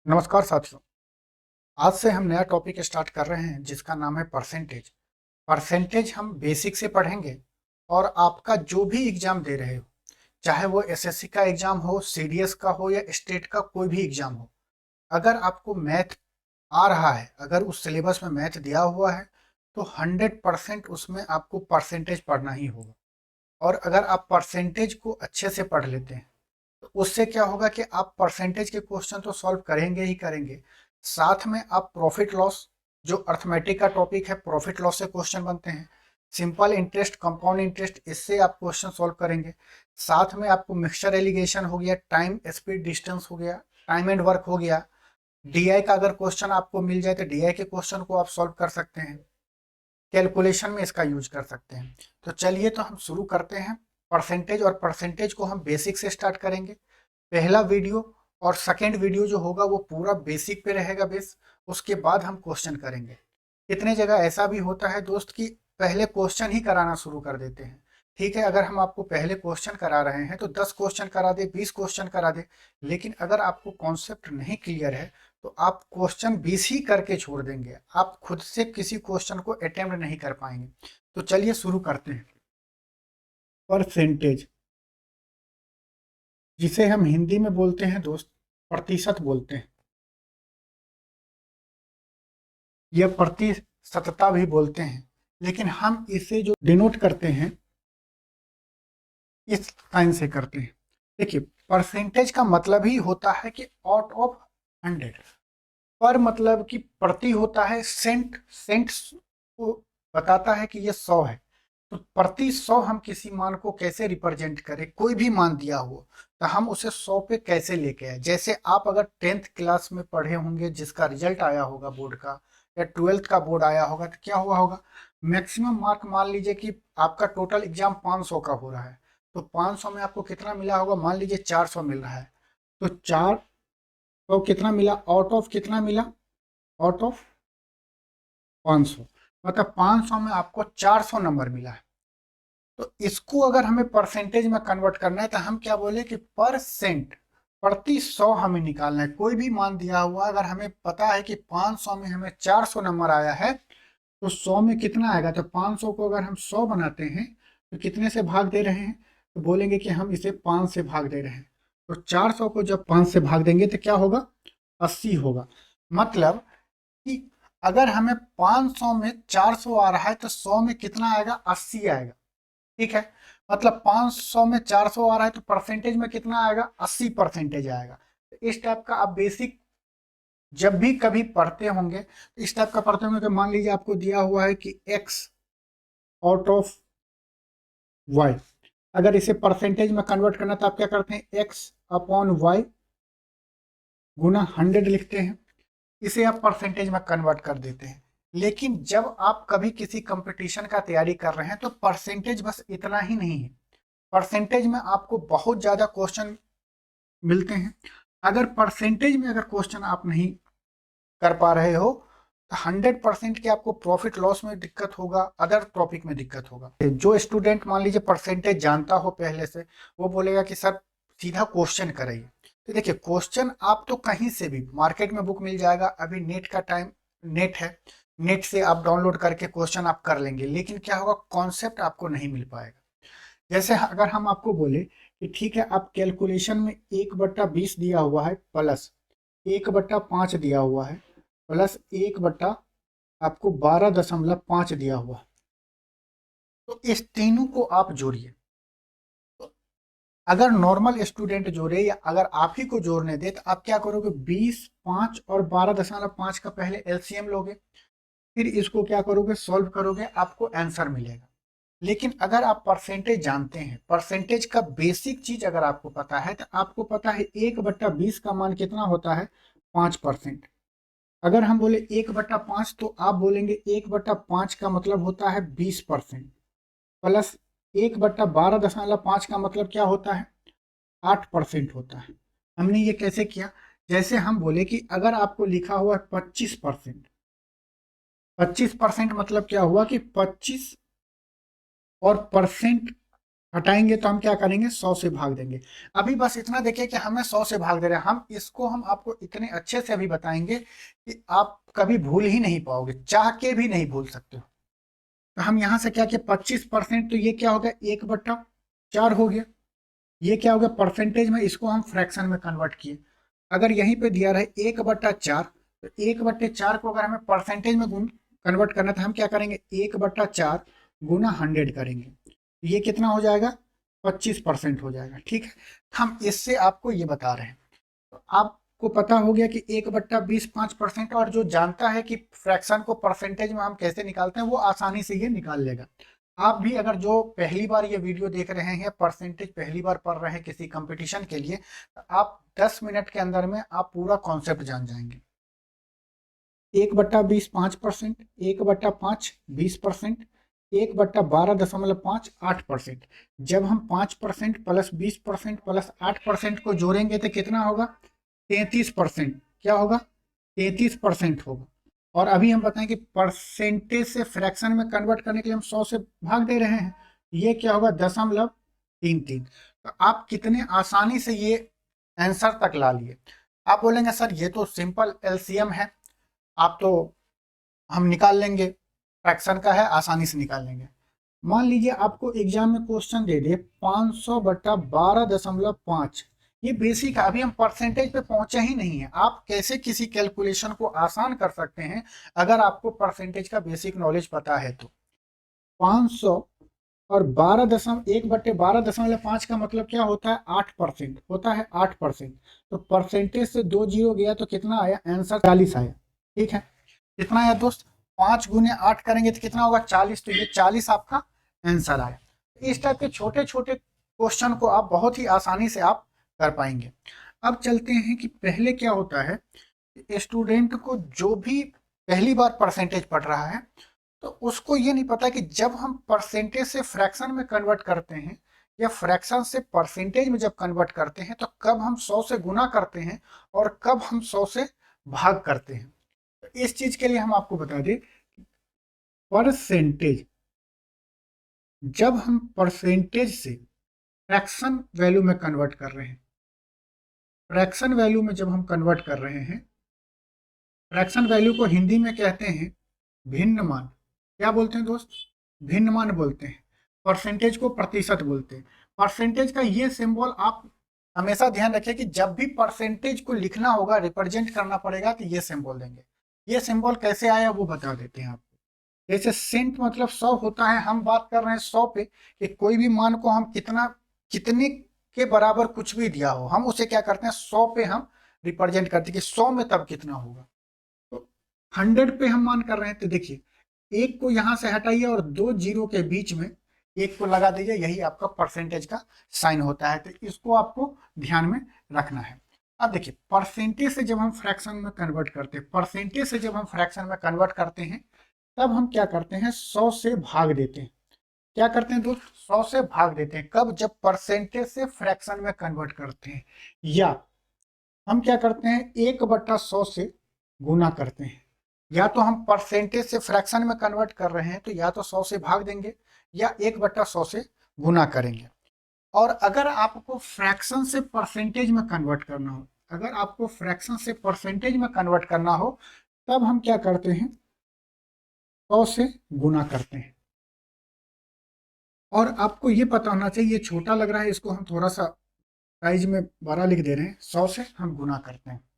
नमस्कार साथियों। आज से हम नया टॉपिक स्टार्ट कर रहे हैं जिसका नाम है परसेंटेज। परसेंटेज हम बेसिक से पढ़ेंगे और आपका जो भी एग्जाम दे रहे हो, चाहे वो एसएससी का एग्जाम हो, सीडीएस का हो या स्टेट का कोई भी एग्जाम हो, अगर आपको मैथ आ रहा है, अगर उस सिलेबस में मैथ दिया हुआ है तो 100% उसमें आपको परसेंटेज पढ़ना ही होगा। और अगर आप परसेंटेज को अच्छे से पढ़ लेते हैं तो उससे क्या होगा कि आप परसेंटेज के क्वेश्चन तो सॉल्व करेंगे ही करेंगे, साथ में आप प्रॉफिट लॉस, जो अर्थमेटिक का टॉपिक है, प्रॉफिट लॉस से क्वेश्चन बनते हैं, सिंपल इंटरेस्ट, कंपाउंड इंटरेस्ट, इससे आप क्वेश्चन सॉल्व करेंगे। साथ में आपको मिक्सचर एलिगेशन हो गया, टाइम स्पीड डिस्टेंस हो गया, टाइम एंड वर्क हो गया, डीआई का अगर क्वेश्चन आपको मिल जाए तो डीआई के क्वेश्चन को आप सॉल्व कर सकते हैं, कैलकुलेशन में इसका यूज कर सकते हैं। तो चलिए तो हम शुरू करते हैं परसेंटेज। और परसेंटेज को हम बेसिक से स्टार्ट करेंगे। पहला वीडियो और सेकंड वीडियो जो होगा वो पूरा बेसिक पे रहेगा बेस, उसके बाद हम क्वेश्चन करेंगे। कितने जगह ऐसा भी होता है दोस्त कि पहले क्वेश्चन ही कराना शुरू कर देते हैं। ठीक है, अगर हम आपको पहले क्वेश्चन करा रहे हैं तो 10 क्वेश्चन करा दे, 20 क्वेश्चन करा दे, लेकिन अगर आपको कॉन्सेप्ट नहीं क्लियर है तो आप क्वेश्चन 20 ही करके छोड़ देंगे, आप खुद से किसी क्वेश्चन को अटेम्प्ट नहीं कर पाएंगे। तो चलिए शुरू करते हैं। परसेंटेज, जिसे हम हिंदी में बोलते हैं दोस्त प्रतिशत बोलते हैं, या प्रतिशतता भी बोलते हैं, लेकिन हम इसे जो डिनोट करते हैं इस साइन से करते हैं। देखिए, परसेंटेज का मतलब ही होता है कि आउट ऑफ 100। पर मतलब कि प्रति होता है सेंट, सेंट को बताता है कि ये 100 है। तो प्रति 100 हम किसी मान को कैसे रिप्रेजेंट करें, कोई भी मान दिया हो तो हम उसे 100 पे कैसे लेके आए। जैसे आप अगर 10th क्लास में पढ़े होंगे, जिसका रिजल्ट आया होगा बोर्ड का, या 12th का बोर्ड आया होगा, तो क्या हुआ होगा, मैक्सिमम मार्क मान लीजिए कि आपका टोटल एग्जाम 500 का हो रहा है, तो 500 में आपको कितना मिला होगा, मान लीजिए 400 मिल रहा है, तो 400 कितना मिला, आउट ऑफ कितना मिला, आउट ऑफ 500, मतलब 500 में आपको 400 नंबर मिला है। तो इसको अगर हमें परसेंटेज में कन्वर्ट करना है तो हम क्या बोले कि परसेंट, प्रति 100 हमें निकालना है। कोई भी मान दिया हुआ, अगर हमें पता है कि 500 में हमें 400 नंबर आया है तो 100 में कितना आएगा, तो 500 को अगर हम 100 बनाते हैं तो कितने से भाग दे रहे हैं, तो बोलेंगे कि हम इसे 5 से भाग दे रहे हैं। तो 400 को जब 5 से भाग देंगे तो क्या होगा, 80 होगा। मतलब कि अगर हमें 500 में 400 आ रहा है तो 100 में कितना आएगा, 80 आएगा। ठीक है, मतलब 500 में 400 आ रहा है तो परसेंटेज में कितना आएगा, 80% आएगा। तो इस टाइप का आप बेसिक जब भी कभी पढ़ते होंगे तो इस टाइप का पढ़ते होंगे। तो मान लीजिए आपको दिया हुआ है कि x आउट ऑफ y, अगर इसे परसेंटेज में कन्वर्ट करना तो आप क्या करते हैं, x अपॉन y गुना 100 लिखते हैं, इसे आप परसेंटेज में कन्वर्ट कर देते हैं। लेकिन जब आप कभी किसी कंपटीशन का तैयारी कर रहे हैं तो परसेंटेज बस इतना ही नहीं है, परसेंटेज में आपको बहुत ज़्यादा क्वेश्चन मिलते हैं। अगर परसेंटेज में अगर क्वेश्चन आप नहीं कर पा रहे हो तो 100% के आपको प्रॉफिट लॉस में दिक्कत होगा, अदर टॉपिक में दिक्कत होगा। जो स्टूडेंट मान लीजिए परसेंटेज जानता हो पहले से, वो बोलेगा कि सर सीधा क्वेश्चन कराइए। तो देखिए, क्वेश्चन आप तो कहीं से भी मार्केट में बुक मिल जाएगा, अभी नेट का टाइम, नेट है, नेट से आप डाउनलोड करके क्वेश्चन आप कर लेंगे, लेकिन क्या होगा, कॉन्सेप्ट आपको नहीं मिल पाएगा। जैसे अगर हम आपको बोले कि ठीक है, आप कैलकुलेशन में 1/20 दिया हुआ है, प्लस 1/5 दिया हुआ है, प्लस 1 बट्टा आपको 12.5 दिया हुआ, तो इस तीनों को आप जोड़िए। तो अगर नॉर्मल स्टूडेंट जोड़े या अगर आप ही को जोड़ने दे तो आप क्या करोगे, 20, 5 और 12.5 का पहले एलसीएम लोगे, फिर इसको क्या करोगे, सॉल्व करोगे, आपको आंसर मिलेगा। लेकिन अगर आप परसेंटेज जानते हैं, परसेंटेज का बेसिक चीज अगर आपको पता है, तो आपको पता है 1/20 का मान कितना होता है, 5%। अगर हम बोले 1/5 तो आप बोलेंगे 1/5 का मतलब होता है 20%, प्लस 1/12.5 का मतलब क्या होता है, 8% होता है। हमने ये कैसे किया, जैसे हम बोले कि अगर आपको लिखा हुआ है 25%, 25% मतलब क्या हुआ कि 25 और परसेंट हटाएंगे तो हम क्या करेंगे, 100 से भाग देंगे। अभी बस इतना देखिए कि हमें 100 से भाग दे रहे हैं, हम आपको इतने अच्छे से अभी बताएंगे कि आप कभी भूल ही नहीं पाओगे, चाह के भी नहीं भूल सकते हो। तो हम यहाँ से क्या किया, 25%, तो ये क्या हो गया, 1/4 हो गया। ये क्या हो गया परसेंटेज में, इसको हम फ्रैक्शन में कन्वर्ट किए। अगर यहीं पे दिया रहे 1/4, तो 1/4 को अगर हमें परसेंटेज में कन्वर्ट करना था, हम क्या करेंगे, 1/4 गुना 100 करेंगे, ये कितना हो जाएगा, 25% हो जाएगा। ठीक है, हम इससे आपको ये बता रहे हैं। तो आपको पता हो गया कि 1/20 5%, और जो जानता है कि फ्रैक्शन को परसेंटेज में हम कैसे निकालते हैं, वो आसानी से ये निकाल लेगा। आप भी अगर जो पहली बार ये वीडियो देख रहे हैं, परसेंटेज पहली बार पढ़ रहे हैं किसी कंपटीशन के लिए, तो आप 10 मिनट के अंदर में आप पूरा कॉन्सेप्ट जान जाएंगे। 1/20 5%, 1/5 20%, 1/12.5 8%। जब हम 5% प्लस 20% प्लस 8% को जोड़ेंगे तो कितना होगा, 33%। क्या होगा, 33% होगा। और अभी हम बताएं कि परसेंटेज से फ्रैक्शन में कन्वर्ट करने के लिए हम 100 से भाग दे रहे हैं, ये क्या होगा, 0.33। तो आप कितने आसानी से ये आंसर तक ला लिए। आप बोलेंगे सर ये तो सिंपल एलसीएम है, आप तो हम निकाल लेंगे, फ्रैक्शन का है आसानी से निकाल लेंगे। मान लीजिए आपको एग्जाम में क्वेश्चन दे दे 500/12.5, ये बेसिक है, अभी हम परसेंटेज पे पहुंचे ही नहीं है। आप कैसे किसी कैलकुलेशन को आसान कर सकते हैं अगर आपको परसेंटेज का बेसिक नॉलेज पता है तो। 500 और 1/12.5 का मतलब क्या होता है, 8% होता है, 8%। तो परसेंटेज से 2 जीरो गया तो कितना आया, आंसर 40 आया। ठीक है, कितना आया दोस्त, 5 गुने 8 करेंगे तो कितना होगा, 40। तो ये 40 आपका आंसर आया। इस टाइप के छोटे छोटे क्वेश्चन को आप बहुत ही आसानी से आप कर पाएंगे। अब चलते हैं कि पहले क्या होता है, स्टूडेंट को जो भी पहली बार परसेंटेज पढ़ रहा है, तो उसको ये नहीं पता कि जब हम परसेंटेज से फ्रैक्शन में कन्वर्ट करते हैं या फ्रैक्शन से परसेंटेज में जब कन्वर्ट करते हैं, तो कब हम 100 से गुना करते हैं और कब हम 100 से भाग करते हैं। तो इस चीज के लिए हम आपको बता दें, परसेंटेज, जब हम परसेंटेज से फ्रैक्शन वैल्यू में कन्वर्ट कर रहे हैं, फ्रैक्शन वैल्यू में जब हम कन्वर्ट कर रहे हैं, फ्रैक्शन वैल्यू को हिंदी में कहते हैं भिन्न मान। क्या बोलते हैं दोस्त, भिन्न मान बोलते हैं। परसेंटेज को प्रतिशत बोलते हैं। परसेंटेज का ये सिंबल आप हमेशा ध्यान रखिए कि जब भी परसेंटेज को लिखना होगा, रिप्रेजेंट करना पड़ेगा, तो ये सिंबल देंगे। ये सिंबल कैसे आया वो बता देते हैं आपको। जैसे सेंट मतलब 100 होता है, हम बात कर रहे हैं 100 पे, कि कोई भी मान को हम कितने के बराबर कुछ भी दिया हो, हम उसे क्या करते हैं, 100 पे हम रिप्रेजेंट करते हैं कि 100 में तब कितना होगा। तो 100 पे हम मान कर रहे हैं, तो देखिए एक को यहां से हटाइए और 2 जीरो के बीच में एक को लगा दीजिए, यही आपका परसेंटेज का साइन होता है। तो इसको आपको ध्यान में रखना है। अब देखिए परसेंटेज से जब हम फ्रैक्शन में कन्वर्ट करते हैं, परसेंटेज से जब हम फ्रैक्शन में कन्वर्ट करते हैं, तब हम क्या करते हैं, 100 से भाग देते हैं। क्या करते हैं दोस्त, 100 से भाग देते हैं। कब, जब परसेंटेज से फ्रैक्शन में कन्वर्ट करते हैं, या हम क्या करते हैं, 1/100 से गुना करते हैं। या तो हम परसेंटेज से फ्रैक्शन में कन्वर्ट कर रहे हैं, तो या तो 100 से भाग देंगे या 1/100 से गुना करेंगे। और अगर आपको फ्रैक्शन से परसेंटेज में कन्वर्ट करना हो, अगर आपको फ्रैक्शन से परसेंटेज में कन्वर्ट करना हो, तब हम क्या करते हैं, 100 से गुना करते हैं। और आपको ये पता होना चाहिए, ये छोटा लग रहा है, इसको हम थोड़ा सा साइज में बड़ा लिख दे रहे हैं, 100 से हम गुना करते हैं।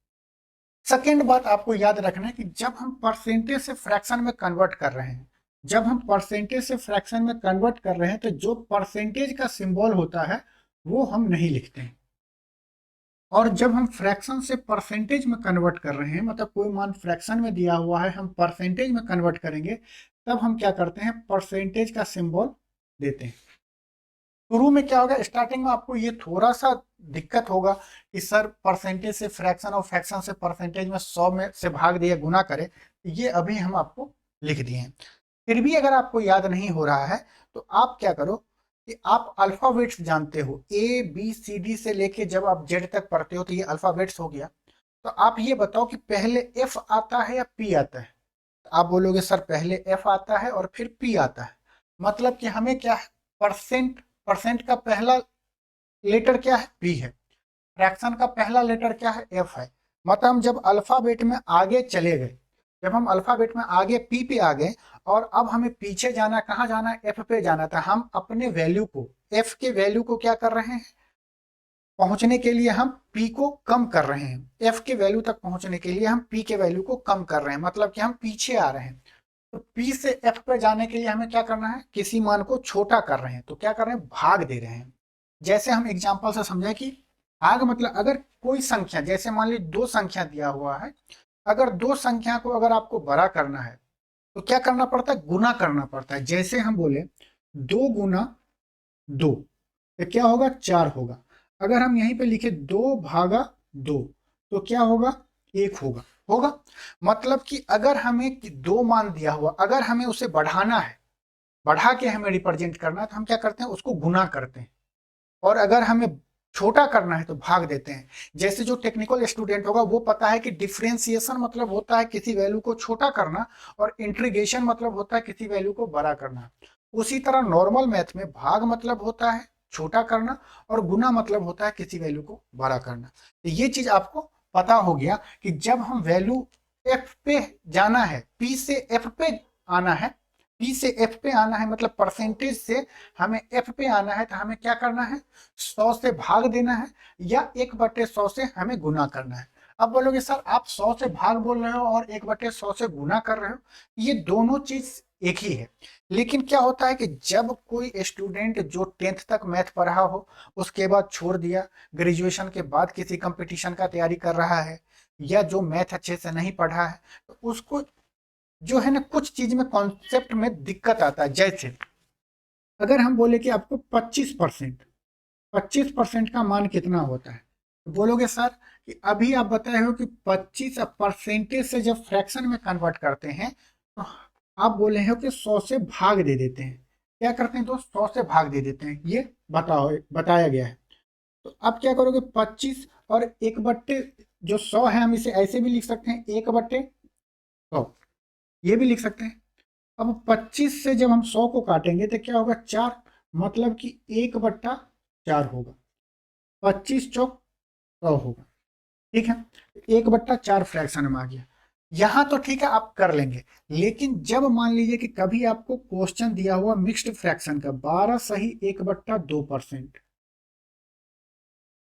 सेकेंड बात आपको याद रखना है कि जब हम परसेंटेज से फ्रैक्शन में कन्वर्ट कर रहे हैं, जब हम परसेंटेज से फ्रैक्शन में कन्वर्ट कर रहे हैं, तो जो परसेंटेज का सिंबल होता है वो हम नहीं लिखते हैं। और जब हम फ्रैक्शन से परसेंटेज में कन्वर्ट कर रहे हैं, मतलब कोई मान फ्रैक्शन में दिया हुआ है, हम परसेंटेज में कन्वर्ट करेंगे, तब हम क्या करते हैं, परसेंटेज का सिंबल देते हैं। शुरू में क्या होगा, स्टार्टिंग में आपको ये थोड़ा सा दिक्कत होगा कि सर परसेंटेज से फ्रैक्शन और फ्रैक्शन से परसेंटेज में 100 में से भाग दिए गुना करें, ये अभी हम आपको लिख दिए हैं। फिर भी अगर आपको याद नहीं हो रहा है, तो आप क्या करो कि आप अल्फाबेट्स जानते हो, ए बी सी डी से लेके जब आप जेड तक पढ़ते हो, तो ये अल्फाबेट्स हो गया। तो आप ये बताओ कि पहले एफ आता है या पी आता है। तो आप बोलोगे सर पहले एफ आता है और फिर पी आता है। मतलब कि हमें क्या है, परसेंट परसेंट का पहला लेटर क्या है? पी है। फ्रैक्शन का पहला लेटर क्या है? एफ है। मतलब हम जब अल्फाबेट में आगे चले गए, जब हम अल्फाबेट में आगे पी पे आ गए और अब हमें पीछे जाना, कहाँ जाना है? एफ पे जाना था। हम अपने वैल्यू को, एफ के वैल्यू को क्या कर रहे हैं? पहुंचने के लिए हम पी को कम कर रहे हैं। एफ के वैल्यू तक पहुंचने के लिए हम पी के वैल्यू को कम कर रहे हैं, मतलब कि हम पीछे आ रहे हैं। तो पी से एफ पे जाने के लिए हमें क्या करना है? किसी मान को छोटा कर रहे हैं, तो क्या कर रहे हैं? भाग दे रहे हैं। जैसे हम एग्जाम्पल से समझे कि भाग मतलब अगर कोई संख्या, जैसे मान लीजिए दो संख्या दिया हुआ है, अगर दो संख्या को अगर आपको बड़ा करना है तो क्या करना पड़ता है? गुना करना पड़ता है। जैसे हम बोले 2 गुना 2, तो क्या होगा? 4 होगा। अगर हम यहीं पे लिखे 2/2, तो क्या होगा? 1 होगा। होगा मतलब कि अगर हमें दो मान दिया हुआ, अगर हमें उसे बढ़ाना है, बढ़ा के हमें रिप्रेजेंट करना है, तो हम क्या करते हैं? उसको गुना करते हैं। और अगर हमें छोटा करना है तो भाग देते हैं। जैसे जो टेक्निकल स्टूडेंट होगा वो पता है कि डिफरेंशिएशन मतलब होता है किसी वैल्यू को छोटा करना, और इंटीग्रेशन मतलब होता है किसी वैल्यू को बड़ा करना। उसी तरह नॉर्मल मैथ में भाग मतलब होता है छोटा करना, और गुना मतलब होता है किसी वैल्यू को बड़ा करना। तो ये चीज आपको पता हो गया कि जब हम वैल्यू एफ पे जाना है, पी से एफ पे आना है, पी से एफ पे आना है, मतलब परसेंटेज से हमें एफ पे आना है, तो हमें क्या करना है? 100 से भाग देना है, या 1/100 से हमें गुना करना है। अब बोलोगे सर आप 100 से भाग बोल रहे हो और 1/100 से गुना कर रहे हो, ये दोनों चीज एक ही है। लेकिन क्या होता है कि जब कोई स्टूडेंट जो 10th तक मैथ पढ़ा हो, उसके बाद छोड़ दिया, ग्रेजुएशन के बाद किसी कंपटीशन का तैयारी कर रहा है, या जो मैथ अच्छे से नहीं पढ़ा है, तो उसको जो है ना कुछ चीज में, कॉन्सेप्ट में दिक्कत आता है। जैसे अगर हम बोले कि आपको 25% का मान कितना होता है, तो बोलोगे सर कि अभी आप बताए हो कि 25 परसेंटेज से जब फ्रैक्शन में कन्वर्ट करते हैं तो आप बोले हो कि 100 से भाग दे देते हैं। क्या करते हैं? तो 100 से भाग दे देते हैं, ये बताया गया है। तो आप क्या करोगे? 25 और 1/, जो 100 है हम इसे ऐसे भी लिख सकते हैं, 1/100, ये भी लिख सकते हैं। अब 25 से जब हम 100 को काटेंगे तो क्या होगा? 4, मतलब कि 1/4 होगा। 25 चौक 100 होगा। ठीक है, 1/4 फ्रैक्शन में आ गया। यहां तो ठीक है, आप कर लेंगे। लेकिन जब मान लीजिए कि कभी आपको क्वेश्चन दिया हुआ मिक्स्ड फ्रैक्शन का, 12 सही 1/2%,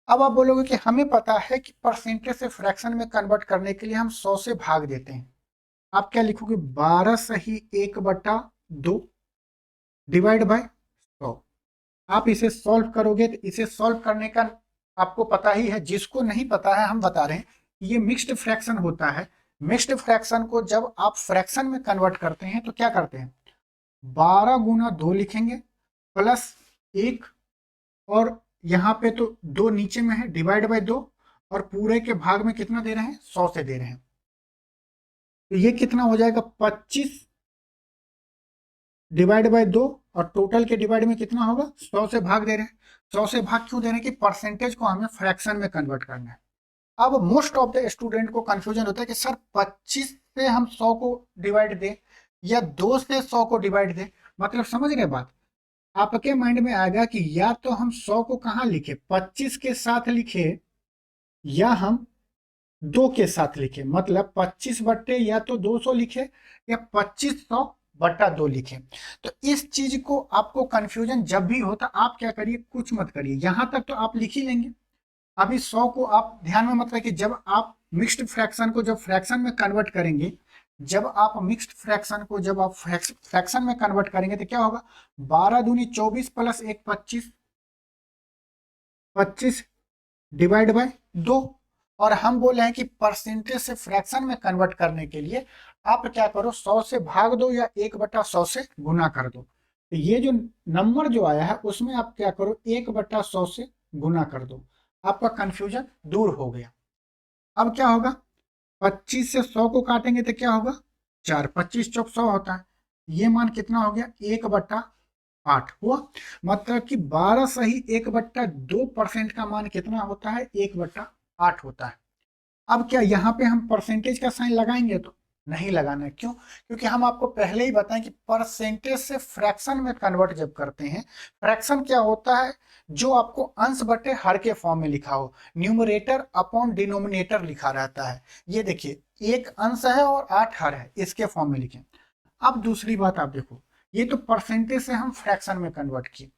अब आप बोलोगे कि हमें पता है कि परसेंटेज से फ्रैक्शन में कन्वर्ट करने के लिए हम 100 से भाग देते हैं। आप क्या लिखोगे? 12 सही 1/2 डिवाइड बाय 100। आप इसे सॉल्व करोगे तो इसे सॉल्व करने का आपको पता ही है। जिसको नहीं पता है हम बता रहे हैं, ये मिक्स्ड फ्रैक्शन होता है। मिक्स्ड फ्रैक्शन को जब आप फ्रैक्शन में कन्वर्ट करते हैं तो क्या करते हैं? 12 गुना 2 लिखेंगे, प्लस 1, और यहाँ पे तो 2 नीचे में है, डिवाइड बाय 2, और पूरे के भाग में कितना दे रहे हैं? 100 से दे रहे हैं। तो ये कितना हो जाएगा? 25 डिवाइड बाय 2, और टोटल के डिवाइड में कितना होगा? 100 से भाग दे रहे हैं। 100 से भाग क्यों दे रहे हैं? कि परसेंटेज को हमें फ्रैक्शन में कन्वर्ट करना है। अब मोस्ट ऑफ द स्टूडेंट को कंफ्यूजन होता है कि सर 25 से हम 100 को डिवाइड दें या 2 से 100 को डिवाइड दें। मतलब समझ रहे बात? आपके माइंड में आएगा कि या तो हम 100 को कहाँ लिखे, 25 के साथ लिखे, या हम 2 के साथ लिखे। मतलब 25 या तो 200 लिखे, या 2500/2 लिखे। तो इस चीज को आपको कंफ्यूजन जब भी होता, आप क्या करिए? कुछ मत करिए, यहां तक तो आप लिख ही लेंगे। अभी 100 को आप ध्यान में मत रखिए। जब आप मिक्स्ड फ्रैक्शन को जब फ्रैक्शन में कन्वर्ट करेंगे, जब आप मिक्स्ड फ्रैक्शन को जब आप फ्रैक्शन में कन्वर्ट करेंगे तो क्या होगा? 12 दूनी 24 प्लस 1 25, 25 डिवाइड बाय 2। और हम बोले हैं कि परसेंटेज से फ्रैक्शन में कन्वर्ट करने के लिए आप क्या करो? 100 से भाग दो या 1/100 से गुना कर दो। तो ये जो नंबर जो आया है उसमें आप क्या करो? 1/100 से गुना कर दो। आपका कंफ्यूजन दूर हो गया। अब क्या होगा? 25 से 100 को काटेंगे तो क्या होगा? 4, 25 चौक 100 होता है। ये मान कितना हो गया? 1/8 हुआ। मतलब कि 12 सही 1/2% का मान कितना होता है? 1/8 होता है। अब क्या यहाँ पे हम परसेंटेज का साइन लगाएंगे तो नहीं लगाना है। क्यों? क्योंकि हम आपको पहले ही बताएं कि परसेंटेज से फ्रैक्शन में कन्वर्ट जब करते हैं, फ्रैक्शन क्या होता है, जो आपको अंश बटे हर के फॉर्म में लिखा हो, न्यूमरेटर अपॉन डिनोमिनेटर लिखा रहता है। ये देखिए, एक अंश है और 8 हर है, इसके फॉर्म में लिखें। अब दूसरी बात आप देखो, ये तो परसेंटेज से हम फ्रैक्शन में कन्वर्ट किए।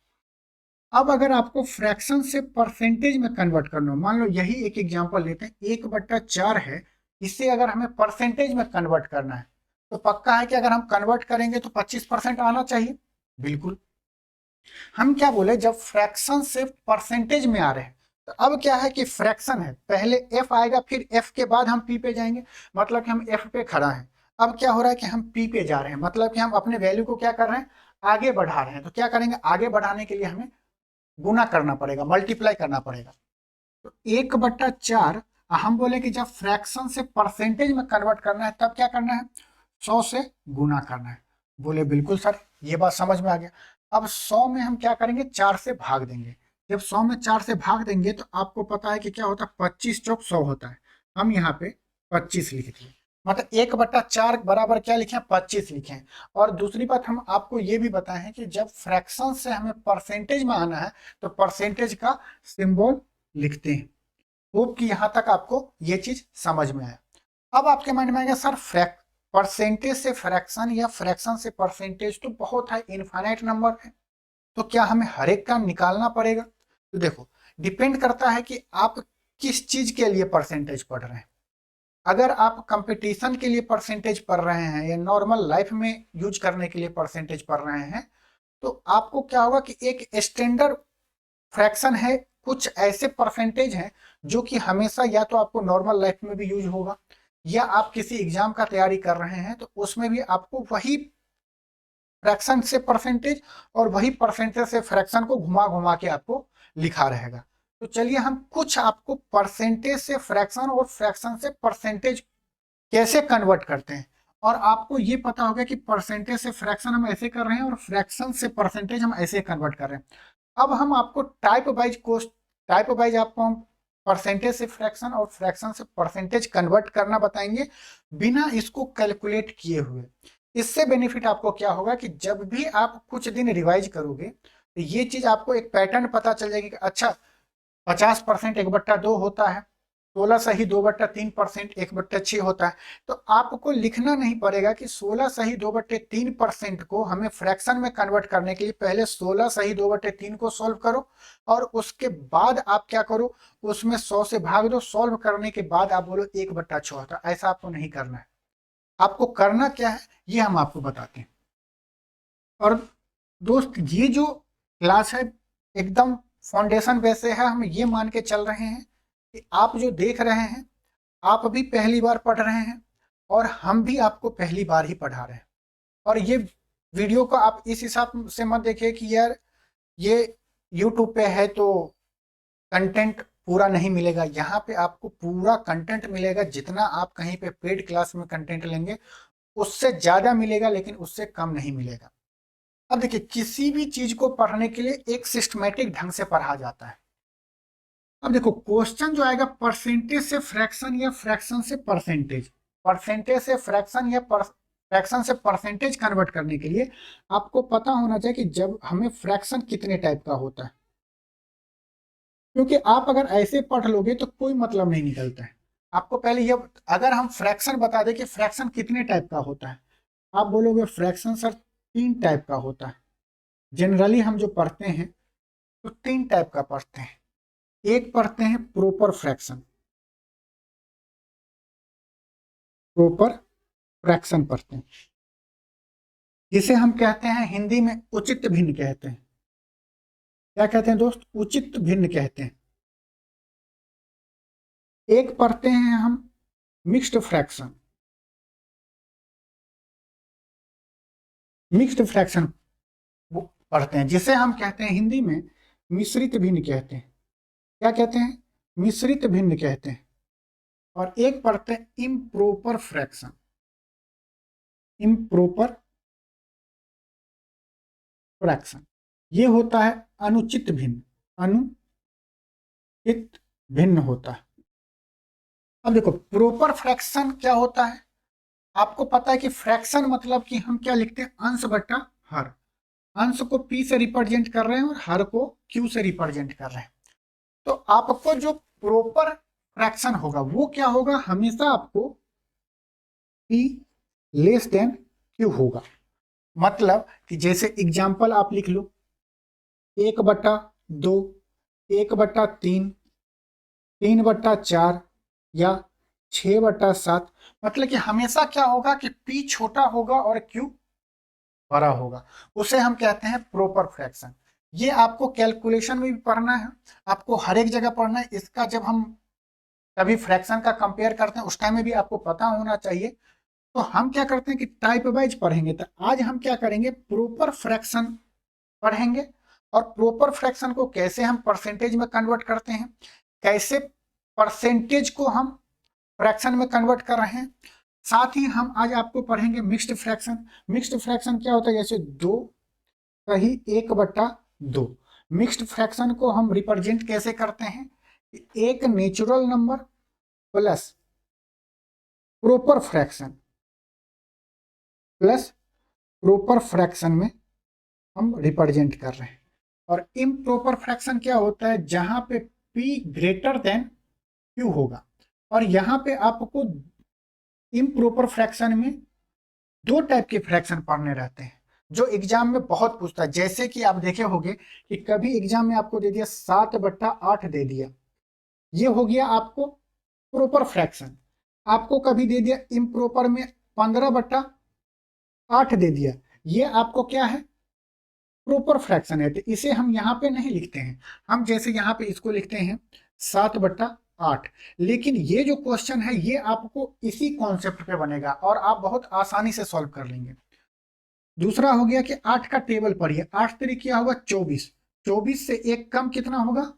अब अगर आपको फ्रैक्शन से परसेंटेज में कन्वर्ट करना हो, मान लो यही एक एग्जांपल लेते हैं, 1/4 है, इसे अगर हमें परसेंटेज में कन्वर्ट करना है तो पक्का है कि अगर हम कन्वर्ट करेंगे तो 25% आना चाहिए। बिल्कुल। हम क्या बोले, जब फ्रैक्शन से परसेंटेज में आ रहे हैं तो अब क्या है कि फ्रैक्शन है, पहले एफ आएगा, फिर एफ के बाद हम पी पे जाएंगे, मतलब कि हम एफ पे खड़ा है। अब क्या हो रहा है कि हम पी पे जा रहे हैं, मतलब कि हम अपने वैल्यू को क्या कर रहे हैं, आगे बढ़ा रहे हैं। तो क्या करेंगे, आगे बढ़ाने के लिए हमें गुना करना पड़ेगा, मल्टीप्लाई करना पड़ेगा। तो 1/4 हम बोले कि जब फ्रैक्शन से परसेंटेज में कन्वर्ट करना है तब क्या करना है, 100 से गुना करना है। बोले बिल्कुल सर, ये बात समझ में आ गया। अब 100 में हम क्या करेंगे, 4 से भाग देंगे। जब 100 में 4 से भाग देंगे तो आपको पता है कि क्या होता है, 25 चौक 100 होता है। हम यहाँ पे 25 लिख दिए, मतलब 1/4 बराबर क्या लिखे, 25 लिखे। और दूसरी बात हम आपको ये भी बताए हैं कि जब फ्रैक्शन से हमें परसेंटेज में आना है तो परसेंटेज का सिंबल लिखते हैं। होप कि यहां तक आपको ये चीज समझ में आया। अब आपके माइंड में आएगा सर, परसेंटेज से फ्रैक्शन या फ्रैक्शन से परसेंटेज तो बहुत है, इनफाइनाइट नंबर है, तो क्या हमें हर एक का निकालना पड़ेगा? तो देखो, डिपेंड करता है कि आप किस चीज के लिए परसेंटेज पढ़ रहे हैं। अगर आप कंपटीशन के लिए परसेंटेज पढ़ रहे हैं या नॉर्मल लाइफ में यूज करने के लिए परसेंटेज पढ़ रहे हैं, तो आपको क्या होगा कि एक स्टैंडर्ड फ्रैक्शन है, कुछ ऐसे परसेंटेज हैं जो कि हमेशा या तो आपको नॉर्मल लाइफ में भी यूज होगा, या आप किसी एग्जाम का तैयारी कर रहे हैं तो उसमें भी आपको वही फ्रैक्शन से परसेंटेज और वही परसेंटेज से फ्रैक्शन को घुमा घुमा के आपको लिखा रहेगा। तो चलिए हम कुछ आपको परसेंटेज से फ्रैक्शन और फ्रैक्शन से परसेंटेज कैसे कन्वर्ट करते हैं, और आपको ये पता होगा कि परसेंटेज से फ्रैक्शन हम ऐसे कर रहे हैं और फ्रैक्शन से परसेंटेज हम ऐसे कन्वर्ट कर रहे हैं। अब हम आपको टाइप वाइज आपको हम परसेंटेज से फ्रैक्शन और फ्रैक्शन से परसेंटेज कन्वर्ट करना बताएंगे, बिना इसको कैलकुलेट किए हुए। इससे बेनिफिट आपको क्या होगा कि जब भी आप कुछ दिन रिवाइज करोगे तो ये चीज आपको एक पैटर्न पता चल जाएगी कि अच्छा, 50% 1/2 होता है, 16 सही 2/3% 1/6 होता है। तो आपको लिखना नहीं पड़ेगा कि 16 सही 2/3% को हमें फ्रैक्शन में कन्वर्ट करने के लिए पहले 16 सही 2/3 को सॉल्व करो और उसके बाद आप क्या करो, उसमें 100 से भाग दो, सॉल्व करने के बाद आप बोलो 1/6 होता है। ऐसा आपको नहीं करना है। आपको करना क्या है ये हम आपको बताते हैं। और दोस्त, ये जो क्लास है एकदम फाउंडेशन बेस है, हम ये मान के चल रहे हैं कि आप जो देख रहे हैं आप भी पहली बार पढ़ रहे हैं और हम भी आपको पहली बार ही पढ़ा रहे हैं। और ये वीडियो को आप इस हिसाब से मत देखिए कि यार ये यूट्यूब पे है तो कंटेंट पूरा नहीं मिलेगा। यहाँ पे आपको पूरा कंटेंट मिलेगा, जितना आप कहीं पे पेड क्लास में कंटेंट लेंगे उससे ज़्यादा मिलेगा, लेकिन उससे कम नहीं मिलेगा। अब देखिए, किसी भी चीज को पढ़ने के लिए एक सिस्टमेटिक ढंग से पढ़ा जाता है। अब देखो, क्वेश्चन जो आएगा परसेंटेज से फ्रैक्शन या फ्रैक्शन से परसेंटेज, परसेंटेज से फ्रैक्शन या फ्रैक्शन से परसेंटेज कन्वर्ट करने के लिए आपको पता होना चाहिए कि जब हमें फ्रैक्शन कितने टाइप का होता है। क्योंकि आप अगर ऐसे पढ़ लोगे तो कोई मतलब नहीं निकलता है। आपको पहले ये, अगर हम फ्रैक्शन बता दें कि फ्रैक्शन कितने टाइप का होता है, आप बोलोगे फ्रैक्शन सर 3 टाइप का होता है। जनरली हम जो पढ़ते हैं तो 3 टाइप का पढ़ते हैं। एक पढ़ते हैं प्रॉपर फ्रैक्शन, प्रॉपर फ्रैक्शन पढ़ते हैं, जिसे हम कहते हैं हिंदी में उचित भिन्न कहते हैं। क्या कहते हैं दोस्त, उचित भिन्न कहते हैं। एक पढ़ते हैं हम मिक्स्ड फ्रैक्शन, मिक्स्ड फ्रैक्शन पढ़ते हैं, जिसे हम कहते हैं हिंदी में मिश्रित भिन्न कहते हैं। क्या कहते हैं, मिश्रित भिन्न कहते हैं। और एक पढ़ते हैं इम्प्रॉपर फ्रैक्शन, इम्प्रॉपर फ्रैक्शन, ये होता है अनुचित भिन्न, अनुचित भिन्न होता है। अब देखो, प्रॉपर फ्रैक्शन क्या होता है, आपको पता है कि फ्रैक्शन मतलब कि हम क्या लिखते हैं, अंश बटा हर। अंश को p से रिप्रेजेंट कर रहे हैं और हर को q से रिप्रेजेंट कर रहे हैं। तो आपको जो प्रॉपर फ्रैक्शन होगा वो क्या होगा, हमेशा आपको p लेस देन q होगा। मतलब कि जैसे एग्जाम्पल आप लिख लो 1/2, 1/3, 3/4 या 6/7। मतलब कि हमेशा क्या होगा कि p छोटा होगा और q बड़ा होगा, उसे हम कहते हैं प्रॉपर फ्रैक्शन। ये आपको कैलकुलेशन में भी पढ़ना है, आपको हर एक जगह पढ़ना है। इसका जब हम कभी फ्रैक्शन का कंपेयर करते हैं उस टाइम में भी आपको पता होना चाहिए। तो हम क्या करते हैं कि टाइप वाइज पढ़ेंगे। तो आज हम क्या करेंगे, प्रॉपर फ्रैक्शन पढ़ेंगे। और प्रॉपर फ्रैक्शन को कैसे हम परसेंटेज में कन्वर्ट करते हैं, कैसे परसेंटेज को हम फ्रैक्शन में कन्वर्ट कर रहे हैं। साथ ही हम आज आपको पढ़ेंगे मिक्स्ड फ्रैक्शन। मिक्स्ड फ्रैक्शन क्या होता है, जैसे 2/1/2। मिक्स्ड फ्रैक्शन को हम रिप्रेजेंट कैसे करते हैं, एक natural number plus proper fraction plus proper fraction में हम रिप्रेजेंट कर रहे हैं। और इम्प्रॉपर फ्रैक्शन क्या होता है, जहां पे p ग्रेटर देन q होगा। और यहाँ पे आपको इम्प्रॉपर फ्रैक्शन में दो टाइप के फ्रैक्शन पढ़ने रहते हैं जो एग्जाम में बहुत पूछता है। जैसे कि आप देखे होंगे कि कभी एग्जाम में आपको दे दिया 7/8 दे दिया, ये हो गया आपको प्रॉपर फ्रैक्शन। आपको कभी दे दिया इम्प्रॉपर में 15/8 दे दिया, ये आपको क्या है, प्रॉपर फ्रैक्शन है। तो इसे हम यहाँ पे नहीं लिखते हैं, हम जैसे यहाँ पे इसको लिखते हैं 7/8। लेकिन ये जो क्वेश्चन है ये आपको इसी कॉन्सेप्ट पे बनेगा और आप बहुत आसानी से सॉल्व कर लेंगे। दूसरा हो गया कि 8 का टेबल पढ़िए, 8 3 क्या होगा 24, 24 से एक कम कितना होगा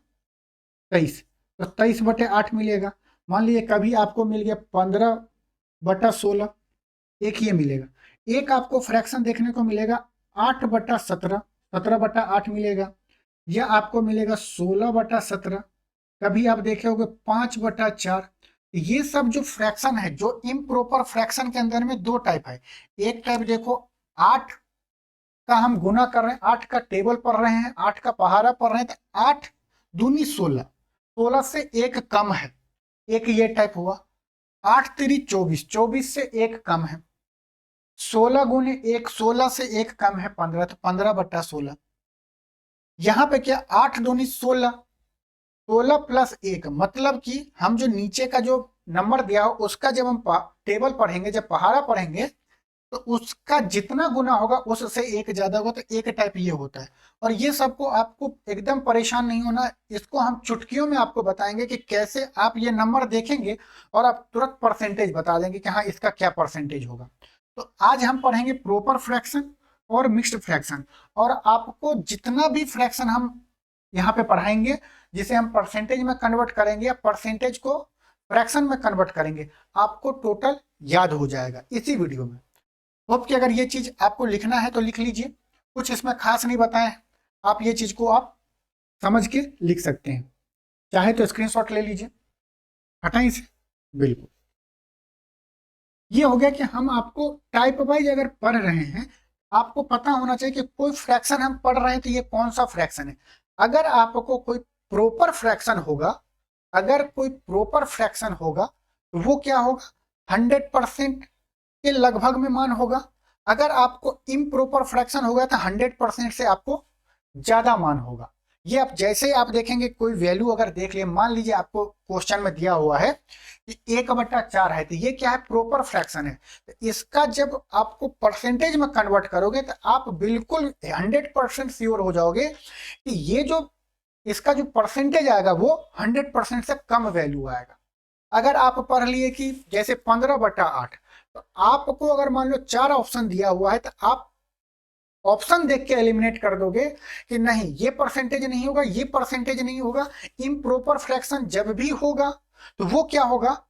23, तो 23/8 मिलेगा। मान लीजिए कभी आपको मिल गया 15/16, एक ये मिलेगा। एक आपको फ्रैक्शन देखने को मिलेगा 8/17, 17/8 मिलेगा। यह आपको मिलेगा 16/17। कभी आप देखे होंगे 5/4। ये सब जो फ्रैक्शन है, जो इम्प्रॉपर फ्रैक्शन के अंदर में दो टाइप है। एक टाइप देखो 8 का हम गुना कर रहे हैं, 8 का टेबल पढ़ रहे हैं, 8 का पहाड़ा पढ़ रहे हैं, तो 8 दूनी 16, 16 से एक कम है, एक ये टाइप हुआ। 8 3 24, 24 से एक कम है। 16 गुने 1, 16 से एक कम है 15, तो 15/16। यहाँ पे क्या 8 दूनी 16, 16 प्लस 1, मतलब कि हम जो नीचे का जो नंबर दिया हो उसका जब हम टेबल पढ़ेंगे, जब पहाड़ा पढ़ेंगे, तो उसका जितना गुना होगा उससे एक ज्यादा होगा। तो एक टाइप ये होता है। और ये सबको आपको एकदम परेशान नहीं होना, इसको हम चुटकियों में आपको बताएंगे कि कैसे आप ये नंबर देखेंगे और आप तुरंत परसेंटेज बता देंगे कि हाँ इसका क्या परसेंटेज होगा। तो आज हम पढ़ेंगे प्रॉपर फ्रैक्शन और मिक्स्ड फ्रैक्शन। और आपको जितना भी फ्रैक्शन हम यहाँ पे पढ़ाएंगे जिसे हम परसेंटेज में कन्वर्ट करेंगे या परसेंटेज को फ्रैक्शन में कन्वर्ट करेंगे, आपको टोटल याद हो जाएगा इसी वीडियो में। होप कि अगर ये चीज आपको लिखना है तो लिख लीजिए, कुछ इसमें खास नहीं बताएं, आप ये चीज को आप समझ के लिख सकते हैं। चाहे तो स्क्रीनशॉट ले लीजिए, हटाएं इसे, बिल्कुल। ये हो गया कि हम आपको टाइप वाइज अगर पढ़ रहे हैं, आपको पता होना चाहिए कि कोई फ्रैक्शन हम पढ़ रहे हैं तो ये कौन सा फ्रैक्शन है। अगर आपको कोई प्रॉपर फ्रैक्शन होगा, अगर कोई प्रॉपर फ्रैक्शन होगा तो वो क्या होगा, 100% के लगभग में मान होगा। अगर आपको इम्प्रॉपर फ्रैक्शन होगा तो 100% से आपको ज्यादा मान होगा। ये आप जैसे आप देखेंगे, कोई वैल्यू अगर देख लिए, मान लीजिए आपको क्वेश्चन में दिया हुआ है कि 1/4 है, तो ये क्या है, प्रॉपर फ्रैक्शन है। तो इसका जब आपको परसेंटेज में कन्वर्ट करोगे तो आप बिल्कुल 100% श्योर हो जाओगे कि ये जो इसका जो परसेंटेज आएगा वो 100% से कम वैल्यू आएगा। अगर आप पढ़ लिए कि जैसे 15/8, तो आपको अगर मान लो 4 ऑप्शन दिया हुआ है तो आप ऑप्शन देख के एलिमिनेट कर दोगे कि नहीं ये परसेंटेज नहीं होगा, ये परसेंटेज नहीं होगा। इम्प्रॉपर फ्रैक्शन जब भी होगा तो वो क्या होगा,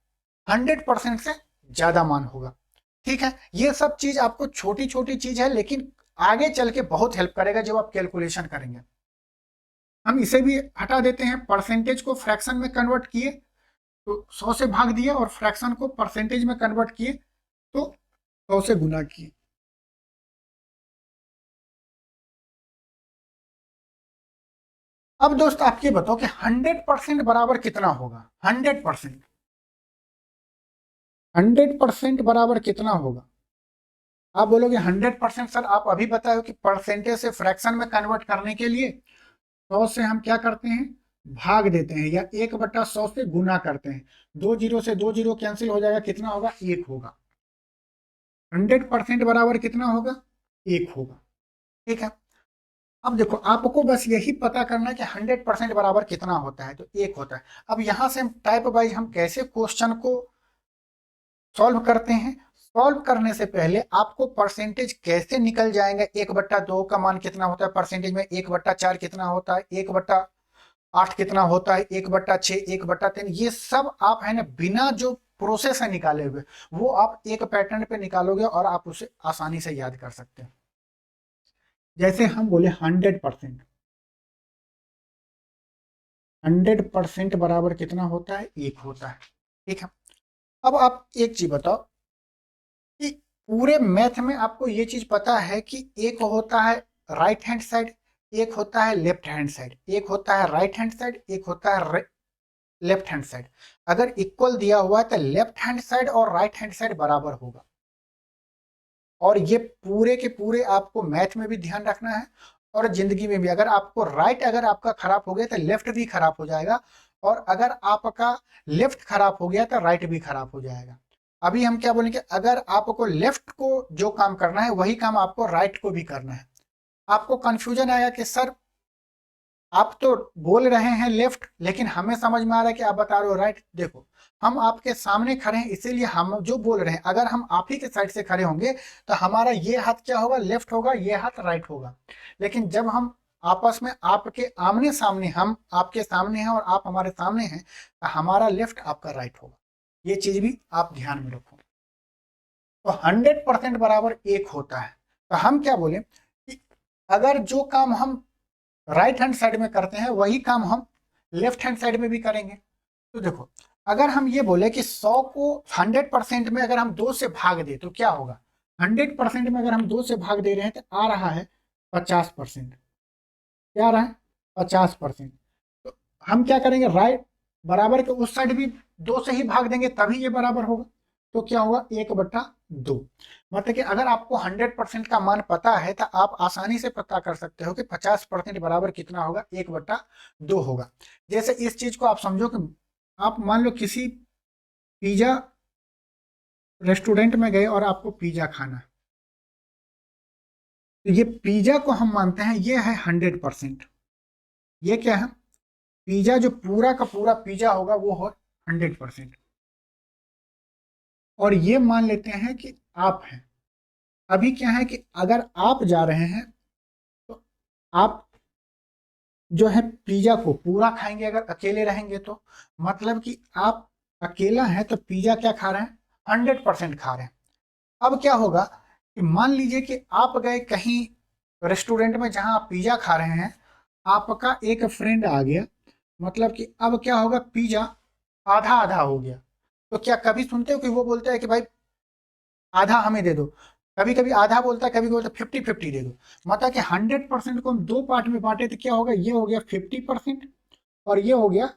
100% से ज्यादा मान होगा। ठीक है, ये सब चीज आपको छोटी छोटी चीज है लेकिन आगे चल के बहुत हेल्प करेगा जब आप कैलकुलेशन करेंगे। हम इसे भी हटा देते हैं, परसेंटेज को फ्रैक्शन में कन्वर्ट किए तो 100 से भाग दिए और फ्रैक्शन को परसेंटेज में कन्वर्ट किए तो 100 से गुना किए। अब दोस्त आप ये बताओ कि 100% बराबर कितना होगा? 100%, 100% बराबर कितना होगा? आप बोलोगे 100% सर, आप अभी बताए हो कि परसेंटेज से फ्रैक्शन में कन्वर्ट करने के लिए 100 से हम क्या करते हैं, भाग देते हैं, या 1/100 से गुना करते हैं। 2 जीरो से 2 जीरो कैंसिल हो जाएगा, कितना होगा? 1 होगा। 100% बराबर कितना होगा? 1 होगा। ठीक है। अब देखो, आपको बस यही पता करना है कि 100% बराबर कितना होता है, तो 1 होता है। अब यहां से हम टाइप वाइज हम कैसे क्वेश्चन को सॉल्व करते हैं? सॉल्व करने से पहले आपको परसेंटेज कैसे निकल जाएंगे, 1/2 का मान कितना होता है परसेंटेज में, 1/4 कितना होता है, 1/8 कितना होता है, 1/6, 1/3, ये सब आप है ना बिना जो प्रोसेस है निकाले हुए, वो आप एक पैटर्न पे निकालोगे और आप उसे आसानी से याद कर सकते हैं। जैसे हम बोले 100%, 100% बराबर कितना होता है? 1 होता है। ठीक है। अब आप एक चीज बताओ कि पूरे मैथ में आपको ये चीज पता है कि एक होता है राइट हैंड साइड, एक होता है लेफ्ट हैंड साइड, एक होता है राइट हैंड साइड, एक होता है लेफ्ट हैंड साइड। अगर इक्वल दिया हुआ है तो लेफ्ट हैंड साइड और राइट हैंड साइड बराबर होगा। और ये पूरे के पूरे आपको मैथ में भी ध्यान रखना है और जिंदगी में भी। अगर आपको राइट अगर आपका खराब हो गया तो लेफ्ट भी खराब हो जाएगा, और अगर आपका लेफ्ट खराब हो गया तो राइट भी खराब हो जाएगा। अभी हम क्या बोलेंगे, अगर आपको लेफ्ट को जो काम करना है वही काम आपको राइट को भी करना है। आपको कंफ्यूजन आया कि सर आप तो बोल रहे हैं लेफ्ट, लेकिन हमें समझ में आ रहा है कि आप बता रहे हो राइट। देखो, हम आपके सामने खड़े हैं, इसीलिए हम जो बोल रहे हैं, अगर हम आप ही के साइड से खड़े होंगे तो हमारा ये हाथ क्या होगा? लेफ्ट होगा, ये हाथ राइट होगा। लेकिन जब हम आपस में आपके आमने सामने, हम आपके सामने हैं और आप हमारे सामने हैं, तो हमारा लेफ्ट आपका राइट होगा। ये चीज भी आप ध्यान में रखो। तो 100% बराबर 1 होता है। तो हम क्या बोले कि अगर जो काम हम राइट हैंड साइड में करते हैं वही काम हम लेफ्ट हैंड साइड में भी करेंगे। तो देखो, अगर हम ये बोले कि 100 को 100% में अगर हम 2 से भाग दे तो क्या होगा? 100% में अगर हम 2 से भाग दे रहे हैं तो आ रहा है 50%। क्या आ रहा है? 50%। तो हम क्या करेंगे, राइट बराबर के उस साइड भी 2 से ही भाग देंगे तभी ये बराबर होगा। तो क्या होगा? 1/2। मतलब कि अगर आपको 100% का मान पता है तो आप आसानी से पता कर सकते हो कि 50% बराबर कितना होगा? 1/2 होगा। जैसे इस चीज को आप समझो कि आप मान लो किसी पिज्जा रेस्टोरेंट में गए और आपको पिज्जा खाना है, तो ये पिज्जा को हम मानते हैं ये है 100%। ये क्या है? पिज्जा जो पूरा का पूरा पिज्जा होगा वो हो 100%। और ये मान लेते हैं कि आप हैं। अभी क्या है कि अगर आप जा रहे हैं तो आप जो है पिज्जा को पूरा खाएंगे, अगर अकेले रहेंगे तो मतलब कि आप अकेला है तो पिज्जा क्या खा रहे हैं? 100% खा रहे हैं। अब क्या होगा कि मान लीजिए कि आप गए कहीं रेस्टोरेंट में जहां आप पिज्जा खा रहे हैं, आपका एक फ्रेंड आ गया, मतलब कि अब क्या होगा? पिज्जा आधा आधा हो गया। तो क्या कभी सुनते हो कि वो बोलता है कि भाई आधा हमें दे दो? कभी कभी आधा बोलता है, कभी बोलता है 50-50 दे दो। मतलब कि 100% को हम 2 पार्ट में बांटे तो क्या होगा? ये हो गया 50% और ये हो गया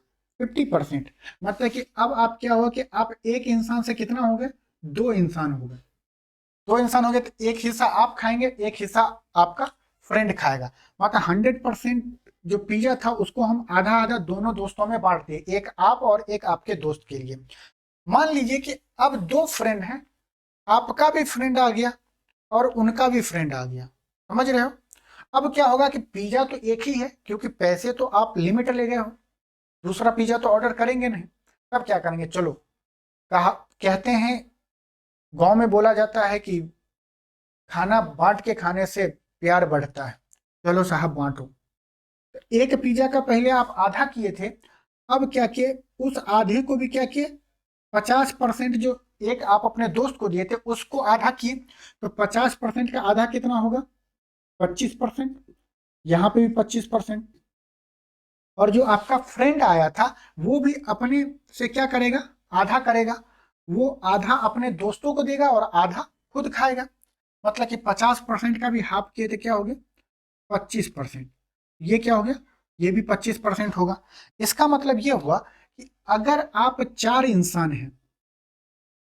50%। मतलब कि अब आप क्या हुआ कि आप एक इंसान से कितना हो गए? 2 इंसान हो गए। 2 इंसान हो गए तो एक हिस्सा आप खाएंगे, एक हिस्सा आपका फ्रेंड खाएगा। मतलब 100% जो पिज्जा था उसको हम आधा आधा दोनों दोस्तों में बांट दिए, एक आप और एक आपके दोस्त के लिए। मान लीजिए कि अब 2 फ्रेंड हैं, आपका भी फ्रेंड आ गया और उनका भी फ्रेंड आ गया। समझ रहे हो? अब क्या होगा कि पिज्जा तो एक ही है, क्योंकि पैसे तो आप लिमिट ले गए हो, दूसरा पिज्जा तो ऑर्डर करेंगे नहीं। तब क्या करेंगे? चलो, कहा कहते हैं, गांव में बोला जाता है कि खाना बांट के खाने से प्यार बढ़ता है। चलो साहब बांटो। तो एक पिज्जा का पहले आप आधा किए थे, अब क्या किए? उस आधे को भी क्या किए? 50% जो एक आप अपने दोस्त को दिए थे उसको आधा किए। तो 50% का आधा कितना होगा? 25%। यहाँ पे भी 25%। और जो आपका फ्रेंड आया था वो भी अपने से क्या करेगा? आधा करेगा। वो आधा अपने दोस्तों को देगा और आधा खुद खाएगा। मतलब कि 50% का भी हाफ किए तो क्या हो गया 25%। ये क्या हो गया, ये भी 25% होगा। इसका मतलब ये हुआ कि अगर आप 4 इंसान हैं,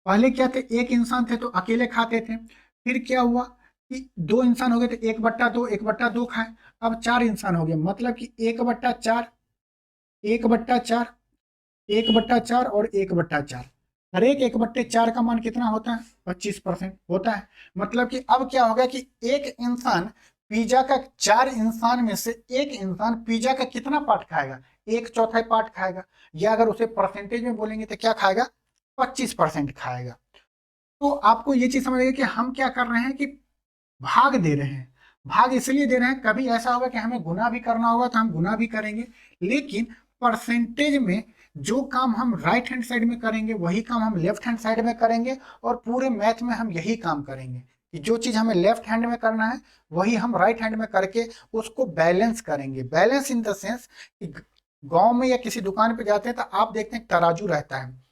पहले क्या थे, एक इंसान थे तो अकेले खाते थे, फिर क्या हुआ कि 2 इंसान हो गए तो 1/2 1/2 खाए, अब 4 इंसान हो गए, मतलब कि 1/4 1/4 1/4 और 1/4, हर एक 1/4 का मान कितना होता है 25% होता है। मतलब कि अब क्या होगा कि एक इंसान पिज्जा का, 4 इंसान में से एक इंसान पिज्जा का कितना पार्ट खाएगा, 1/4 पार्ट खाएगा, या अगर उसे परसेंटेज में बोलेंगे तो क्या खाएगा 25% खाएगा। तो आपको ये चीज समझ आएगी कि हम क्या कर रहे हैं कि भाग दे रहे हैं। भाग इसलिए दे रहे हैं, कभी ऐसा होगा कि हमें गुना भी करना होगा तो हम गुना भी करेंगे, लेकिन परसेंटेज में जो काम हम राइट हैंड साइड में करेंगे वही काम हम लेफ्ट हैंड साइड में करेंगे, और पूरे मैथ में हम यही काम करेंगे कि जो चीज हमें लेफ्ट हैंड में करना है वही हम राइट हैंड में करके उसको बैलेंस करेंगे। बैलेंस इन द सेंस कि गांव में या किसी दुकान पे जाते हैं तो आप देखते हैं तराजू रहता है,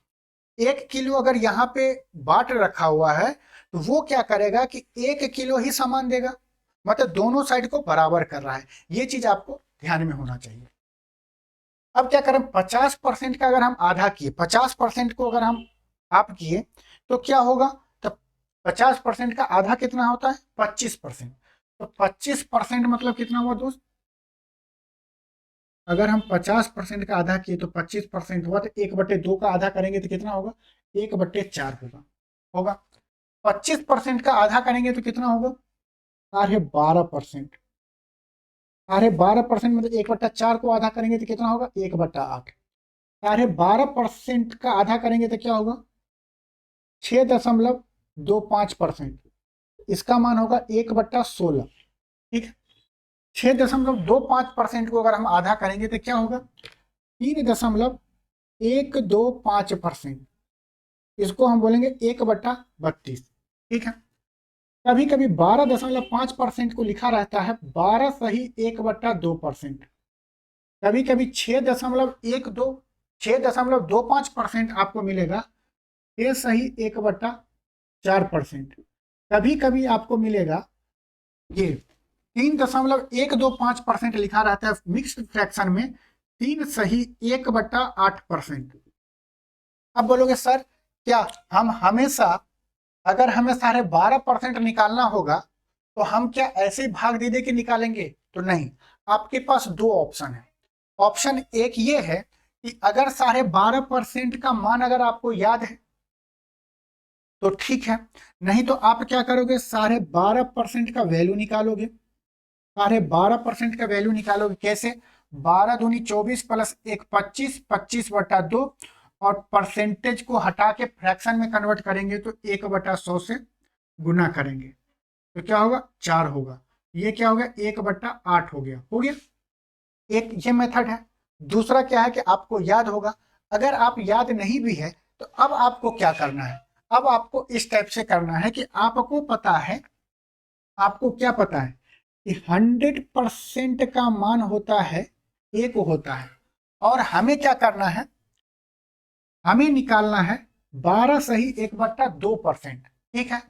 1 किलो अगर यहाँ पे बाट रखा हुआ है तो वो क्या करेगा कि 1 किलो ही सामान देगा, मतलब दोनों साइड को बराबर कर रहा है। ये चीज आपको ध्यान में होना चाहिए। अब क्या करें, 50% का अगर हम आधा किए, 50% को अगर हम आप किए तो क्या होगा, तो 50% का आधा कितना होता है 25%। तो 25% मतलब कितना हुआ दोस्त, अगर हम 50% का आधा किए तो 25% हुआ, तो 1/2 का आधा करेंगे तो कितना होगा 1/4 होगा। 25% का आधा करेंगे तो कितना होगा 12%। 12% मतलब 1/4 को आधा करेंगे तो कितना होगा 1/8। 12% का आधा करेंगे तो क्या होगा 6.25%। इसका मान होगा 1/16। ठीक है, 6.25% को अगर हम आधा करेंगे तो क्या होगा 3.125%। इसको हम बोलेंगे 1/32। ठीक है, कभी कभी 12.5% को लिखा रहता है 12 सही 1/2%। कभी कभी 6.25% आपको मिलेगा 6 सही 1/4%। कभी कभी आपको मिलेगा ये 3.125% लिखा रहता है मिक्स्ड फ्रैक्शन में 3 सही 1/8%। अब बोलोगे सर क्या हम हमेशा, अगर हमें 12.5% निकालना होगा तो हम क्या ऐसे ही भाग दे दे के निकालेंगे, तो नहीं। आपके पास 2 ऑप्शन है। ऑप्शन एक ये है कि अगर 12.5% का मान अगर आपको याद है तो ठीक है, नहीं तो आप क्या करोगे 12.5% का वैल्यू निकालोगे। 12.5% का वैल्यू निकालोगे कैसे, 12 दूनी 24 प्लस 1 25, 25/2, और परसेंटेज को हटा के फ्रैक्शन में कन्वर्ट करेंगे तो 1/100 से गुना करेंगे तो क्या होगा 4 होगा। ये क्या हो गया 1/8 हो गया। एक ये मेथड है। दूसरा क्या है कि आपको याद होगा, अगर आप याद नहीं भी है तो अब आपको क्या करना है, अब आपको इस टाइप से करना है कि आपको पता है, आपको क्या पता है कि 100% का मान होता है 1 होता है, और हमें क्या करना है, हमें निकालना है 12 सही 1/2%। ठीक है,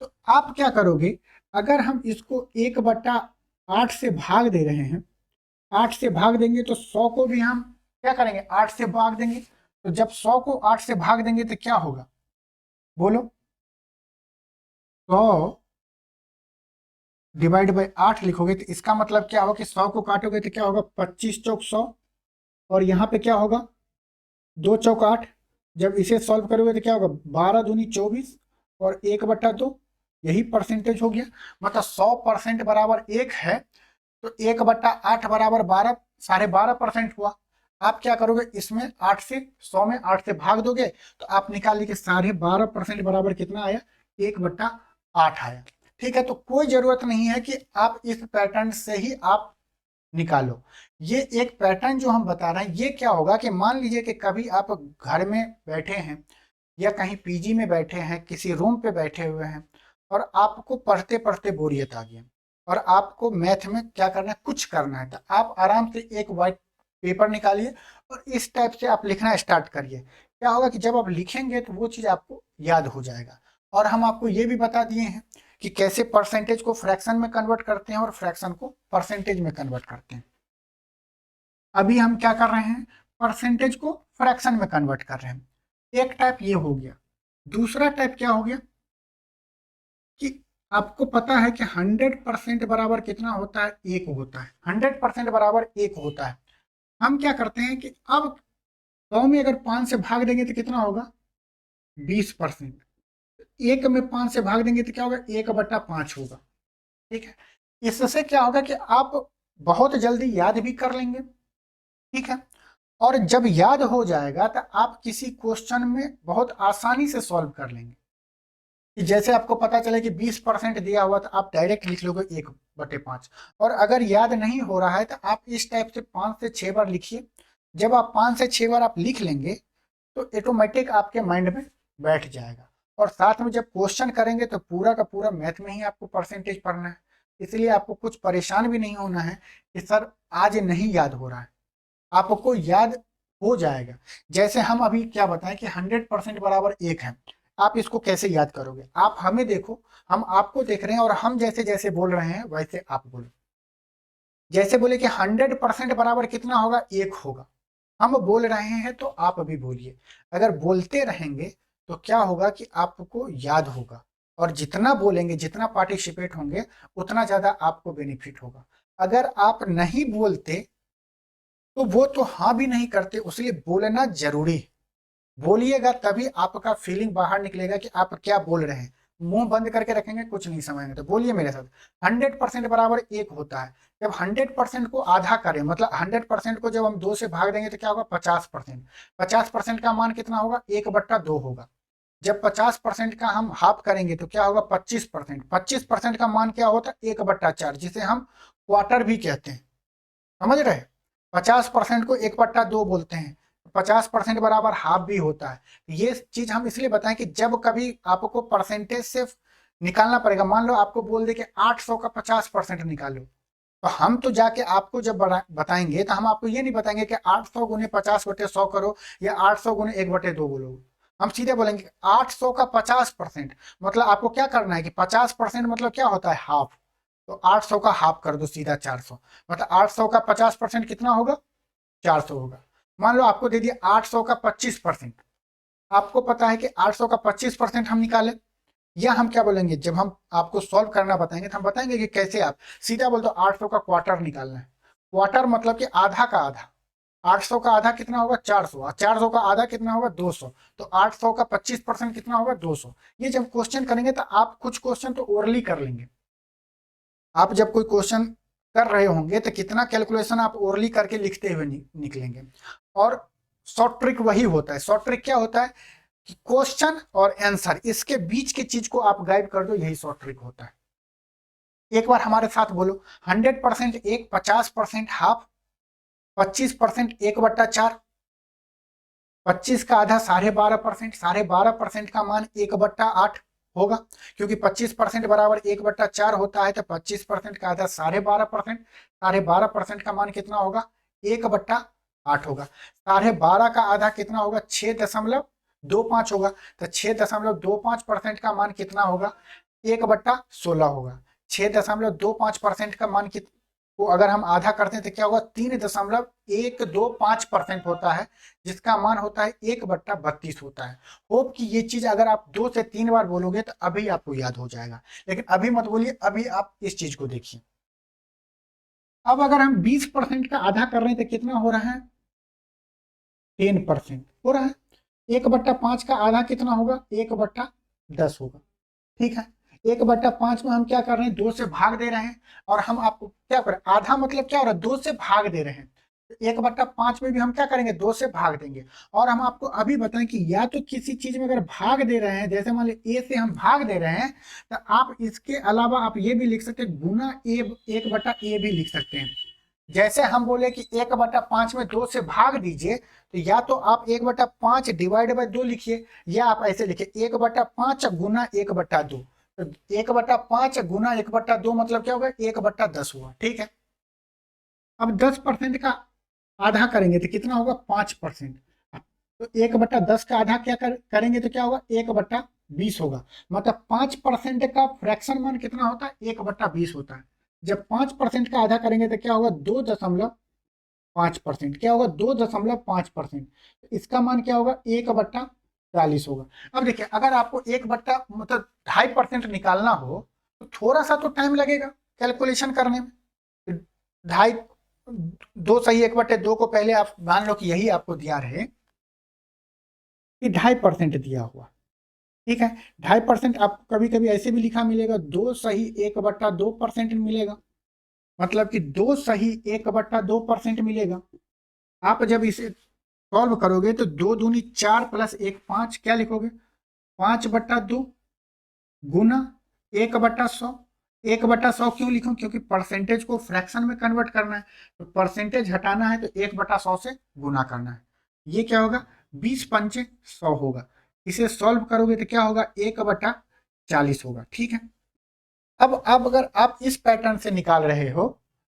तो आप क्या करोगे, अगर हम इसको 1/8 से भाग दे रहे हैं, 8 से भाग देंगे तो 100 को भी हम क्या करेंगे 8 से भाग देंगे, तो जब 100 को 8 से भाग देंगे तो क्या होगा बोलो, 100 डिवाइड बाई 8 लिखोगे तो इसका मतलब क्या होगा कि 100 को काटोगे तो क्या होगा 25 चौक 100, और यहाँ पे क्या होगा 2 चौक 8। जब इसे सॉल्व करोगे तो क्या होगा 12 दूनी 24 और 1/2, यही परसेंटेज हो गया। मतलब 100% बराबर 1 है तो 1/8 बराबर 12, 12.5% हुआ। आप क्या करोगे इसमें 8 से 100 में 8 से भाग दोगे तो आप निकाल लीजिए 12.5% बराबर कितना आया 1/8 आया। ठीक है, तो कोई जरूरत नहीं है कि आप इस पैटर्न से ही आप निकालो। ये एक पैटर्न जो हम बता रहे हैं, ये क्या होगा कि मान लीजिए कि कभी आप घर में बैठे हैं या कहीं पीजी में बैठे हैं, किसी रूम पे बैठे हुए हैं, और आपको पढ़ते पढ़ते बोरियत आ गई और आपको मैथ में क्या करना है कुछ करना है, तो आप आराम से एक वाइट पेपर निकालिए और इस टाइप से आप लिखना स्टार्ट करिए। क्या होगा कि जब आप लिखेंगे तो वो चीज़ आपको याद हो जाएगा। और हम आपको ये भी बता दिए हैं कि कैसे परसेंटेज को फ्रैक्शन में कन्वर्ट करते हैं और फ्रैक्शन को परसेंटेज में कन्वर्ट करते हैं। अभी हम क्या कर रहे हैं, परसेंटेज को फ्रैक्शन में कन्वर्ट कर रहे हैं। एक टाइप ये हो गया। दूसरा टाइप क्या हो गया कि आपको पता है कि 100% बराबर कितना होता है, एक होता है। 100% बराबर एक होता है। हम क्या करते हैं कि अब 100 में अगर 5 से भाग देंगे तो कितना होगा, 20%। एक में 5 से भाग देंगे तो क्या होगा, 1/5 होगा। ठीक है, इससे क्या होगा कि आप बहुत जल्दी याद भी कर लेंगे। ठीक है, और जब याद हो जाएगा तो आप किसी क्वेश्चन में बहुत आसानी से सॉल्व कर लेंगे। कि जैसे आपको पता चले कि 20% दिया हुआ तो आप डायरेक्ट लिख लोगे 1/5। और अगर याद नहीं हो रहा है तो आप इस टाइप से 5 से 6 बार लिखिए। जब आप 5 से 6 बार आप लिख लेंगे तो ऑटोमेटिक आपके माइंड में बैठ जाएगा। और साथ में जब क्वेश्चन करेंगे तो पूरा का पूरा मैथ में ही आपको परसेंटेज पढ़ना है। इसलिए आपको कुछ परेशान भी नहीं होना है कि सर आज नहीं याद हो रहा है, आपको याद हो जाएगा। जैसे हम अभी क्या बताएं कि 100% बराबर एक है, आप इसको कैसे याद करोगे। आप हमें देखो, हम आपको देख रहे हैं और हम जैसे जैसे बोल रहे हैं वैसे आप बोलो। जैसे बोले कि 100% बराबर कितना होगा, एक होगा। हम बोल रहे हैं तो आप अभी बोलिए। अगर बोलते रहेंगे तो क्या होगा कि आपको याद होगा, और जितना बोलेंगे, जितना पार्टिसिपेट होंगे, उतना ज्यादा आपको बेनिफिट होगा। अगर आप नहीं बोलते तो वो तो हाँ भी नहीं करते, उसलिए बोलना जरूरी है। बोलिएगा तभी आपका फीलिंग बाहर निकलेगा कि आप क्या बोल रहे हैं। मुंह बंद करके रखेंगे, कुछ नहीं समझेंगे। तो बोलिए मेरे साथ, 100% बराबर एक होता है। जब 100% को आधा करें, मतलब 100% को जब हम 2 से भाग देंगे तो क्या होगा, 50%। 50% का मान कितना होगा, 1/2 होगा। जब 50% का हम हाफ करेंगे तो क्या होगा, 25%। 25% का मान क्या होता है, 1/4, जिसे हम क्वार्टर भी कहते हैं। समझ रहे, 50% को 1/2 बोलते हैं। 50% बराबर हाफ भी होता है। ये चीज हम इसलिए बताएं कि जब कभी आपको परसेंटेज से निकालना पड़ेगा, मान लो आपको बोल दे कि 800 का 50% निकालो, तो हम तो जाके आपको जब बताएंगे तो हम आपको ये नहीं बताएंगे कि 800 गुने 50/100 करो या 800 गुने 1/2 बोलो। हम सीधे बोलेंगे 800 का 50%, मतलब आपको क्या करना है कि 50% मतलब क्या होता है, हाफ। तो 800 का हाफ कर दो सीधा 400, मतलब 800 का 50% कितना होगा, 400 होगा। मान लो आपको दे दिया 800 का 25%। आपको पता है कि 800 का 25% हम निकालें, या हम क्या बोलेंगे, जब हम आपको सॉल्व करना बताएंगे तो हम बताएंगे कि कैसे। आप सीधा बोल दो 800 का क्वार्टर निकालना है। क्वार्टर मतलब कि आधा का आधा। 800 का आधा कितना होगा, 400, और 400 का आधा कितना होगा, 200। तो 800 का 25% कितना होगा, 200। ये जब क्वेश्चन करेंगे तो आप कुछ क्वेश्चन तो ओरली कर लेंगे। आप जब कोई क्वेश्चन कर रहे होंगे तो कितना कैलकुलेशन आप ओरली करके लिखते हुए निकलेंगे। और शॉर्ट ट्रिक वही होता है। शॉर्ट ट्रिक क्या होता है कि क्वेश्चन और आंसर, इसके बीच की चीज को आप गाइड कर दो, यही शॉर्ट ट्रिक होता है। एक बार हमारे साथ बोलो, 100% एक, 50% हाफ, 25% 1/4, 25 का आधा 12.5%, 12.5% का मान 1/8 होगा। क्योंकि 25% बराबर 1/4 होता है, तो 25% का आधा 12.5%, 12.5% का मान कितना होगा, 1/8 होगा। 12.5 का आधा कितना होगा, 6.25 होगा। तो 6.25% का मान कितना होगा, 1/16 होगा। 6.25% का मान को अगर हम आधा करते हैं तो क्या होगा, 3.125% होता है, जिसका मान होता है 1/32 होता है। होप कि ये चीज अगर आप 2 से 3 बार बोलोगे तो अभी आपको याद हो जाएगा, लेकिन अभी मत बोलिए, अभी आप इस चीज को देखिए। अब अगर हम 20% का आधा कर रहे हैं तो कितना हो रहा है, 10% हो रहा है। 1/5 का आधा कितना होगा, 1/10 होगा। ठीक है, 1/5 में हम क्या कर रहे हैं, 2 से भाग दे रहे हैं। और हम आपको क्या करें, आधा मतलब क्या हो रहा है, 2 से भाग दे रहे हैं। 1/5 में भी हम क्या करेंगे, 2 से भाग देंगे। और हम आपको अभी बताएं कि या तो किसी चीज में अगर भाग दे रहे हैं, जैसे मान लीजिए ए से हम भाग दे रहे हैं, तो आप इसके अलावा आप ये भी लिख सकते हैं, गुना ए, 1/a भी लिख सकते हैं। जैसे हम बोले कि 1/5 में 2 से भाग दीजिए, तो या तो आप 1/5 डिवाइड बाय 2 लिखिए, या आप ऐसे लिखिए 1/5 गुना 1/2। तो 1/5 गुना 1/2 मतलब क्या होगा, 1/10 हुआ। ठीक है, अब 10% का आधा करेंगे तो कितना होगा, 5%। तो 1/10 का आधा क्या करेंगे तो क्या होगा, 1/10 20 होगा। मतलब 5% का फ्रैक्शन मान कितना होता है? 1/20 होता है। जब 5% का आधा करेंगे तो क्या होगा? 2.5%। क्या होगा? 2.5%। इसका मान क्या होगा? 1/40 होगा। अब देखिए, अगर आपको 2.5% निकालना हो तो थोड़ा सा तो टाइम लगेगा कैलकुलेशन करने में। ढाई, दो सही 1/2 को पहले आप मान लो कि यही आपको दिया रहे कि 2.5% दिया हुआ, ठीक है। 2.5% आपको कभी कभी ऐसे भी लिखा मिलेगा, 2 सही 1/2% मिलेगा। मतलब कि 2 सही 1/2% मिलेगा। आप जब इसे सॉल्व करोगे तो 2 दूनी 4 प्लस 1 5, क्या लिखोगे? 5/2 गुना 1/100। 1/100 क्यों लिखूं? क्योंकि परसेंटेज को फ्रैक्शन में कन्वर्ट करना है, तो परसेंटेज हटाना है तो 1/100 से गुना करना है। ये क्या होगा? 20×5 = 100 होगा। इसे सॉल्व करोगे तो क्या होगा? 1/40 होगा, ठीक है। अब अगर आप इस पैटर्न से निकाल रहे हो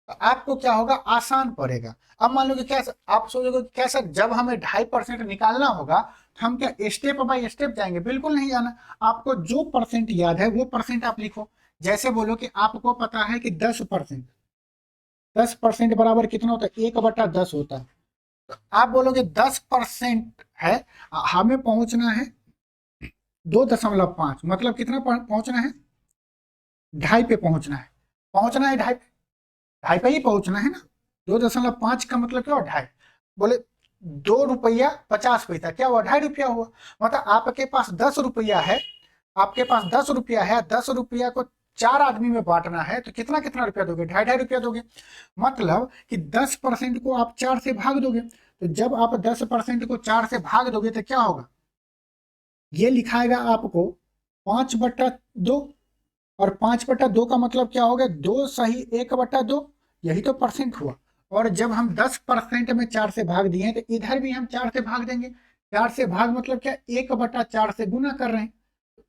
तो आपको क्या होगा? आसान पड़ेगा। अब मान लो कि कैसे आप सोचोगे कि कैसा, जब हमें 2.5% निकालना होगा तो हम क्या स्टेप बाय स्टेप जाएंगे? बिल्कुल नहीं जाना। आपको जो परसेंट याद है वो परसेंट आप लिखो। जैसे बोलो कि आपको पता है कि 10%, 10% बराबर कितना होता है? 1/10 होता है। तो आप बोलोगे 10% है, हमें पहुंचना है 2.5, मतलब कितना पहुंचना है? 2.5 पे पहुंचना है। पहुंचना है 2.5, 2.5 पे ही पहुंचना है ना। 2.5 का मतलब क्या हुआ? 2.5। बोले 2 रुपया 50 पैसा, क्या हुआ? 2.5 रुपया हुआ। मतलब आपके पास 10 रुपया है, आपके पास 10 रुपया है, 10 रुपया को 4 आदमी में बांटना है तो कितना कितना रुपया दोगे? 2.5 रुपया दोगे। मतलब कि 10% को आप 4 से भाग दोगे। तो जब आप 10% को 4 से भाग दोगे तो क्या होगा? ये लिखाएगा आपको 5/2। और 5/2 का मतलब क्या हो गया? 2 सही 1/2, यही तो परसेंट हुआ। और जब हम 10% में 4 से भाग दिए तो इधर भी हम 4 से भाग देंगे। 4 से भाग मतलब क्या? 1/4 से गुना कर रहे हैं।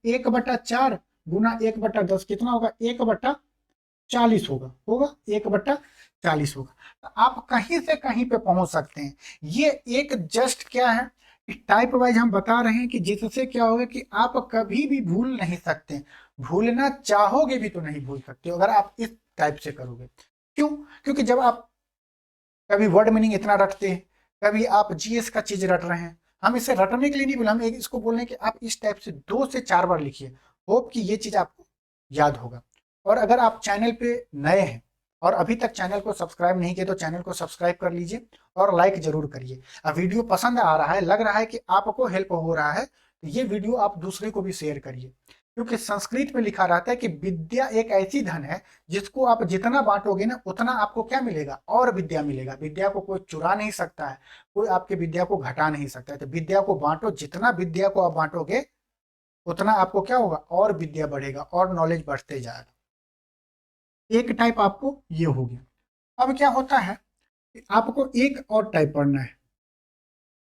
1/4 गुना 1/10 कितना होगा? 1/40 होगा 1/40 होगा। तो आप कहीं से कहीं पे पहुंच सकते हैं। ये एक जस्ट क्या है, टाइप वाइज हम बता रहे हैं कि जिससे क्या होगा कि आप कभी भी भूल नहीं सकते। भूलना चाहोगे भी तो नहीं भूल सकते अगर आप इस टाइप से करोगे। क्यों? क्योंकि जब आप कभी वर्ड मीनिंग इतना रटते हैं, कभी आप जीएस का चीज रट रहे हैं, हम इसे रटने के लिए नहीं बोले, हम इसको बोल रहे हैं कि आप इस टाइप से 2 से 4 बार लिखिए। होप कि ये चीज आपको याद होगा। और अगर आप चैनल पे नए हैं और अभी तक चैनल को सब्सक्राइब नहीं किए तो चैनल को सब्सक्राइब कर लीजिए और लाइक जरूर करिए। अब वीडियो पसंद आ रहा है, लग रहा है कि आपको हेल्प हो रहा है, तो ये वीडियो आप दूसरे को भी शेयर करिए। क्योंकि संस्कृत में लिखा रहता है कि विद्या एक ऐसी धन है जिसको आप जितना बांटोगे ना उतना आपको क्या मिलेगा? और विद्या मिलेगा। विद्या को कोई चुरा नहीं सकता है, कोई आपके विद्या को घटा नहीं सकता है। तो विद्या को बांटो, जितना विद्या को आप बांटोगे उतना आपको क्या होगा? और विद्या बढ़ेगा और नॉलेज बढ़ते जाएगा। एक टाइप आपको ये हो गया। अब क्या होता है कि आपको एक और टाइप पढ़ना है।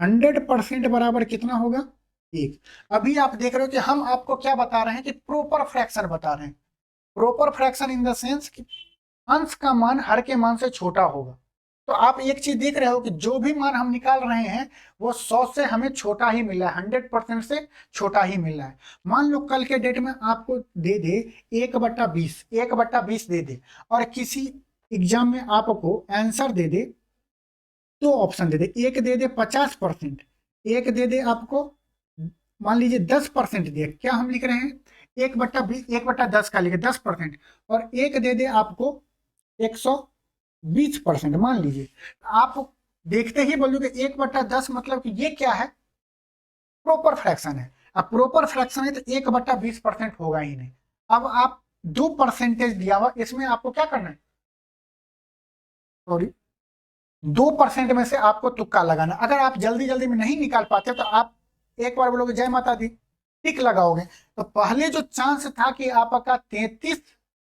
100% बराबर कितना होगा? 1। अभी आप देख रहे हो कि हम आपको क्या बता रहे हैं कि प्रॉपर फ्रैक्शन बता रहे हैं। Proper fraction in the sense कि अंश का मान हर के मान से छोटा होगा। तो आप एक चीज देख रहे हो कि जो भी मान हम निकाल रहे हैं वो 100 से हमें छोटा ही मिल रहा है, 100% से छोटा ही मिल रहा है। मान लो कल के डेट में आपको दे दे 1/20, 1/20 दे दे, और किसी एग्जाम में आपको आंसर दे दे, दो ऑप्शन दे दे, एक दे दे 50%, एक दे दे आपको मान लीजिए 10% दे। क्या हम लिख रहे हैं? 1/20, 1/10 का लिखे 10%, और एक दे दे आपको 120%, मान लीजिए। आप देखते ही बोलोगे 1/10 मतलब कि ये क्या है? प्रॉपर फ्रैक्शन है। अब प्रॉपर फ्रैक्शन है तो 1/20% होगा ही नहीं। अब आप 2% दिया हुआ, इसमें आपको क्या करना है? सॉरी, 2% में से आपको तुक्का लगाना। अगर आप जल्दी जल्दी में नहीं निकाल पाते तो आप एक बार बोलोगे जय माता दी, टिक लगाओगे। तो पहले जो चांस था कि आपका 33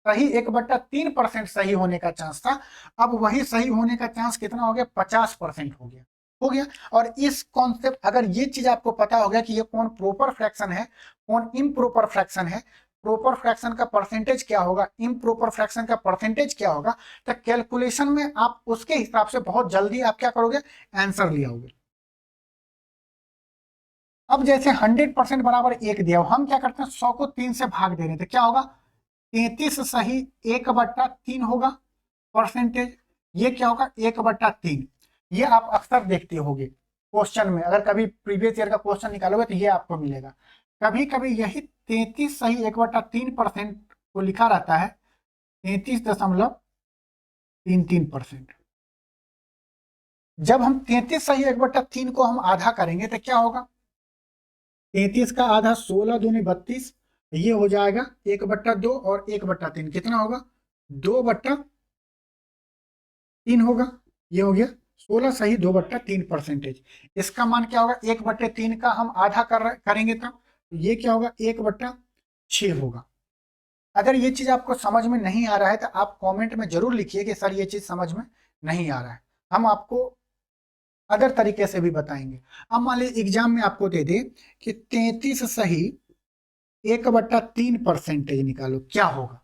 सही 1/3% सही होने का चांस था, अब वही सही होने का चांस कितना हो गया? 50% हो गया। हो गया। और इस कॉन्सेप्ट, अगर ये चीज आपको पता हो गया कि ये कौन प्रॉपर फ्रैक्शन है, कौन इम्प्रॉपर फ्रैक्शन है, प्रॉपर फ्रैक्शन का परसेंटेज क्या होगा, इम्प्रॉपर फ्रैक्शन का परसेंटेज क्या होगा, तो कैलकुलेशन में आप उसके हिसाब से बहुत जल्दी आप क्या करोगे? आंसर ले आओगे। अब जैसे 100% बराबर 1 दिया हो, हम क्या करते हैं 100 को 3 से भाग दे रहे हैं, तो क्या होगा 33 सही 1/3 होगा परसेंटेज। ये क्या होगा 1/3। ये आप अक्सर देखते होगे क्वेश्चन में, अगर कभी प्रीवियस ईयर का क्वेश्चन निकालोगे तो ये आपको मिलेगा। कभी कभी यही 33 सही 1/3% को लिखा रहता है 33.33%। जब हम 33 सही 1/3 को हम आधा करेंगे तो क्या होगा 33 का आधा 16 दूनी 32, ये हो जाएगा 1/2 और 1/3 कितना होगा 2/3 होगा। ये हो गया 16 सही 2/3 परसेंटेज। इसका मान क्या होगा 1/3 का हम आधा करेंगे तब ये क्या होगा 1/6 होगा। अगर ये चीज आपको समझ में नहीं आ रहा है तो आप कमेंट में जरूर लिखिए कि सर ये चीज समझ में नहीं आ रहा है, हम आपको अदर तरीके से भी बताएंगे। अब मान लीजिए एग्जाम में आपको दे दे कि 33 सही 1/3 परसेंटेज निकालो, क्या होगा।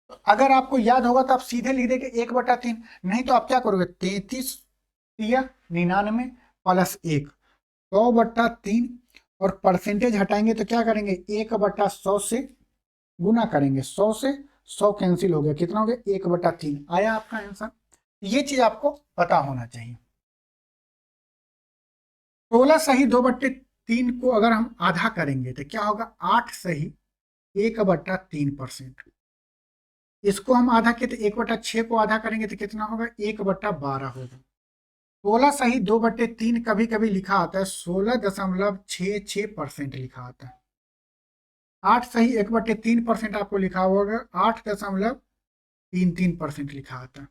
तो अगर आपको याद होगा तो आप सीधे लिख देंगे 1/3, नहीं तो आप क्या करोगे 33 या 99 प्लस 1 100/3 और परसेंटेज हटाएंगे तो क्या करेंगे 1/100 से गुना करेंगे, 100 से 100 कैंसिल हो गया, कितना हो गया 1/3 आया आपका आंसर। ये चीज आपको पता होना चाहिए। 16 सही 2/3 को अगर हम आधा करेंगे तो क्या होगा 8 सही 1/3%। इसको हम आधा किए तो 1/6 को आधा करेंगे तो कितना होगा 1/12 होगा। 16 सही 2/3 कभी कभी लिखा आता है 16.66% लिखा आता है। 8 सही 1/3% आपको लिखा होगा 8.33% लिखा आता है।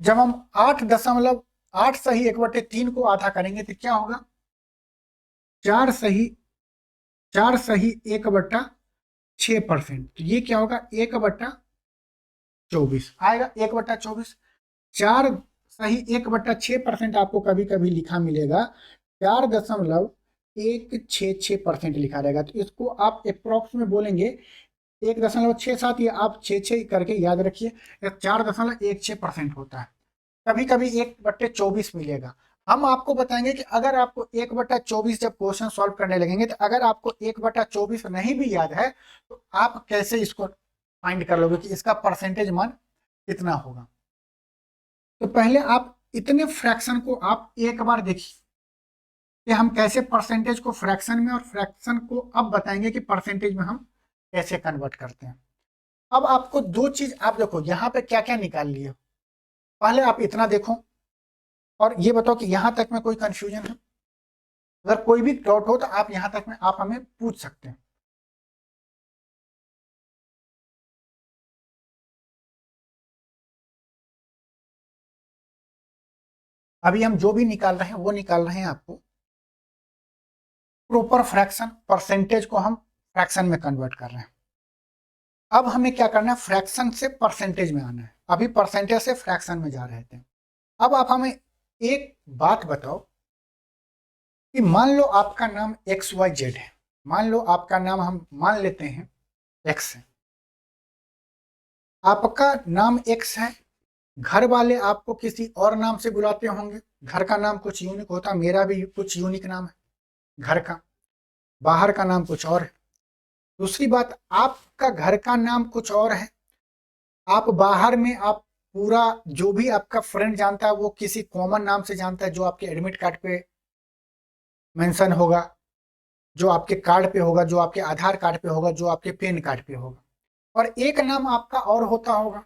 जब हम 8 सही 1/3 को आधा करेंगे तो क्या होगा 4 सही 1/6%। तो ये क्या होगा 1/24 आएगा 1/24। 4 सही 1/6% आपको कभी कभी लिखा मिलेगा 4.166% लिखा रहेगा। तो इसको आप अप्रोक्स में बोलेंगे 1.67, ये आप 6 करके याद रखिए 4.16% होता है। कभी कभी 1/24 मिलेगा। हम आपको बताएंगे कि अगर आपको 1/24 जब क्वेश्चन सॉल्व करने लगेंगे तो अगर आपको 1/24 नहीं भी याद है तो आप कैसे इसको फाइंड कर लोगे कि इसका परसेंटेज मान कितना होगा। तो पहले आप इतने फ्रैक्शन को आप एक बार देखिए कि हम कैसे परसेंटेज को फ्रैक्शन में और फ्रैक्शन को अब बताएंगे कि परसेंटेज में हम कैसे कन्वर्ट करते हैं। अब आपको दो चीज आप देखो यहाँ पे क्या क्या निकाल लिए, पहले आप इतना देखो और ये बताओ कि यहां तक में कोई कंफ्यूजन है। अगर कोई भी डाउट हो तो आप यहां तक में आप हमें पूछ सकते हैं। अभी हम जो भी निकाल रहे हैं वो निकाल रहे हैं आपको प्रॉपर फ्रैक्शन, परसेंटेज को हम फ्रैक्शन में कन्वर्ट कर रहे हैं। अब हमें क्या करना है फ्रैक्शन से परसेंटेज में आना है, अभी परसेंटेज से फ्रैक्शन में जा रहे थे। अब आप हमें एक बात बताओ कि मान लो आपका नाम XYZ है, मान लो आपका नाम हम मान लेते हैं X है, आपका नाम X है, घर वाले आपको किसी और नाम से बुलाते होंगे, घर का नाम कुछ यूनिक होता, मेरा भी कुछ यूनिक नाम है घर का, बाहर का नाम कुछ और है। दूसरी बात आपका घर का नाम कुछ और है, आप बाहर में आप पूरा जो भी आपका फ्रेंड जानता है वो किसी कॉमन नाम से जानता है जो आपके एडमिट कार्ड पे मेंशन होगा, जो आपके कार्ड पे होगा, जो आपके आधार कार्ड पे होगा, जो आपके पैन कार्ड पे होगा। और एक नाम आपका और होता होगा